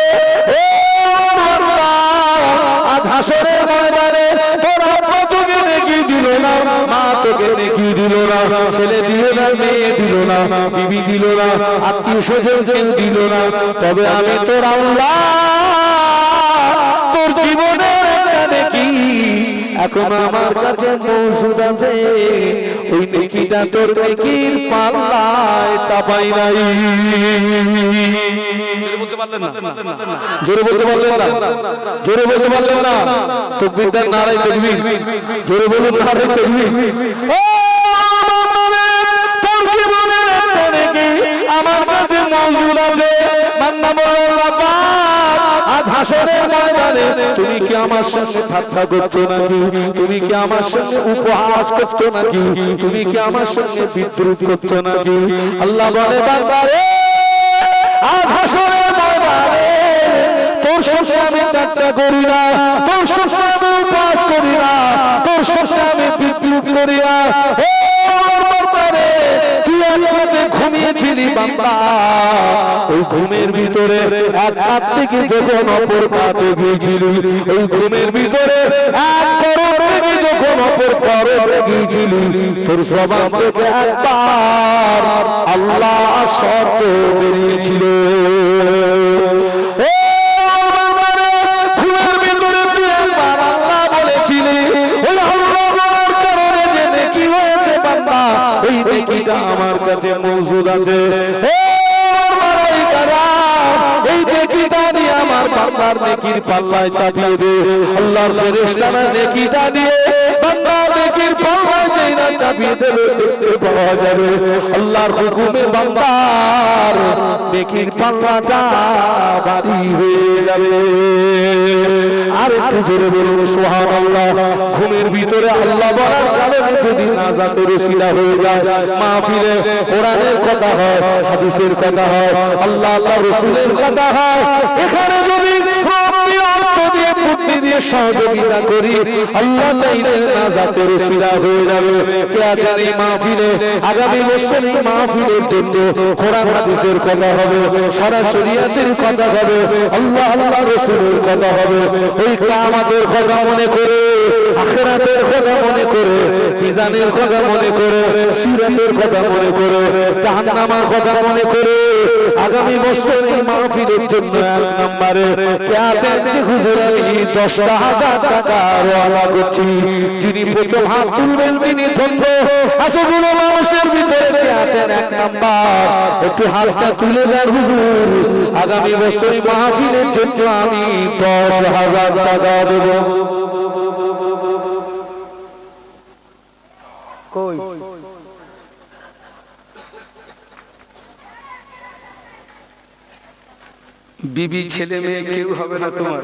আজ হাসরের ময়দানে তোর আব্বা তোকে নেকি দিল না, মা তোকে নেকি দিল না, ছেলে দিল না, মেয়ে দিল না, বিবি দিল না, আত্মীয় স্বজন কেউ দিল না, তবে আমি তোর আল্লাহ তোর জীবনের একটা নেকি এখন আমার কাছে মৌজুদ আছে, ওই নেকিটা তোর নেকির পাল্লায় চাপাই নাই। বলতে পারলেন না, জোরে বলতে পারলেন না, জোরে বলতে পারলেন না, তাকবীর দেন, নারায়ে তাকবীর, জোরে বলুন নারায়ে তাকবীর। ও তোর জীবনের একটা নেকি আমার কাছে মৌজুদ আছে। মান্না বল্লাহ পাক আজ হাসরের ময়দানে তুমি কি আমার সঙ্গে ঠাট্টা করছো নাকি? তুমি কি আমার সঙ্গে উপহাস করছো নাকি? তুমি কি আমার সঙ্গে বিদ্রুপ করছো নাকি? আল্লাহ বলে বান্দারে, আজ হাসরের ময়দানে তোর সঙ্গে আমি ঠাট্টা করি না, তোর সঙ্গে আমি উপহাস করি না, তোর সঙ্গে আমি বিদ্রুপ করি না। তুই আমাকে ঘুমিয়েছিলি বান্দা, ওই ঘুমের ভিতরে এক হাত থেকে যখন অপর পাতে গিয়েছিলি, ওই ঘুমের ভিতরে এক করোড় থেকে যখন অপর করোড়ে গিয়েছিলি, তোর জবান থেকে একবার আল্লাহ শব্দ বেরিয়েছিল। ঘুমের ভিতরে তুই একবার আল্লাহ বলেছিলি, ওই আল্লাহ বলার কারণে যে নেকি হয়েছে বান্দা, এই নেকিটা আমার কাছে মওজুদ আছে। এই নেকিটা নিয়ে আমার বান্দার নেকি নেকির পাল্লায় চাপিয়ে দে আল্লাহর ফেরেশতারা নেকিটা দিয়ে বান্দা নেকির পাল্লায় যেই না চাপিয়ে দেবে দেখতে পাওয়া যাবে আল্লাহর হুকুমে বান্দার নেকির পাল্লাটা ভারী হয়ে যাবে। আর একটু জোরে বলুন সুবহানাল্লাহ। ঘুমের ভিতরে আল্লাহ বলার কারণে যদি নাজাতের ওসিলা হয়ে যায়, মাহফিলে কোরআনের কথা হয়, হাদিসের কথা হয়, আল্লাহ রাসূলের কথা হয়, এখানে যদি শ্রম দিয়ে অর্থ দিয়ে বুদ্ধি দিয়ে সহযোগিতা করি আল্লাহ চাইলে নাজাতের ওসিলা হয়ে যাবে। কে আছেন এই মাহফিলে? আগামী বছর এই মাহফিলের জন্য কোরআন হাদিসের কথা হবে, শরিয়াতের কথা হবে, আল্লাহ রাসূলের কথা হবে। ওই কিয়ামতের কথা মনে করে, আখিরাতের কথা মনে করে, মিজানের কথা মনে করে, সিরাতের কথা মনে করে, জাহান্নামের কথা মনে করে আগামী বছর এই মাহফিলের জন্য এক নম্বরে কে আছেন যে হুজুর আমি 10,000 টাকার ওয়াদা করছি, যিনি প্রথম হাত তুলবেন তিনি ধন্য। এতগুলো মানুষের ভিতরে কে আছেন এক নাম্বার? একটু হাতটা তুলে দেন হুজুর, আগামী বছর এই মাহফিলের জন্য আমি 10,000 টাকা দেব। কই বিবি ছেলে মেয়ে কেউ হবে না তোমার?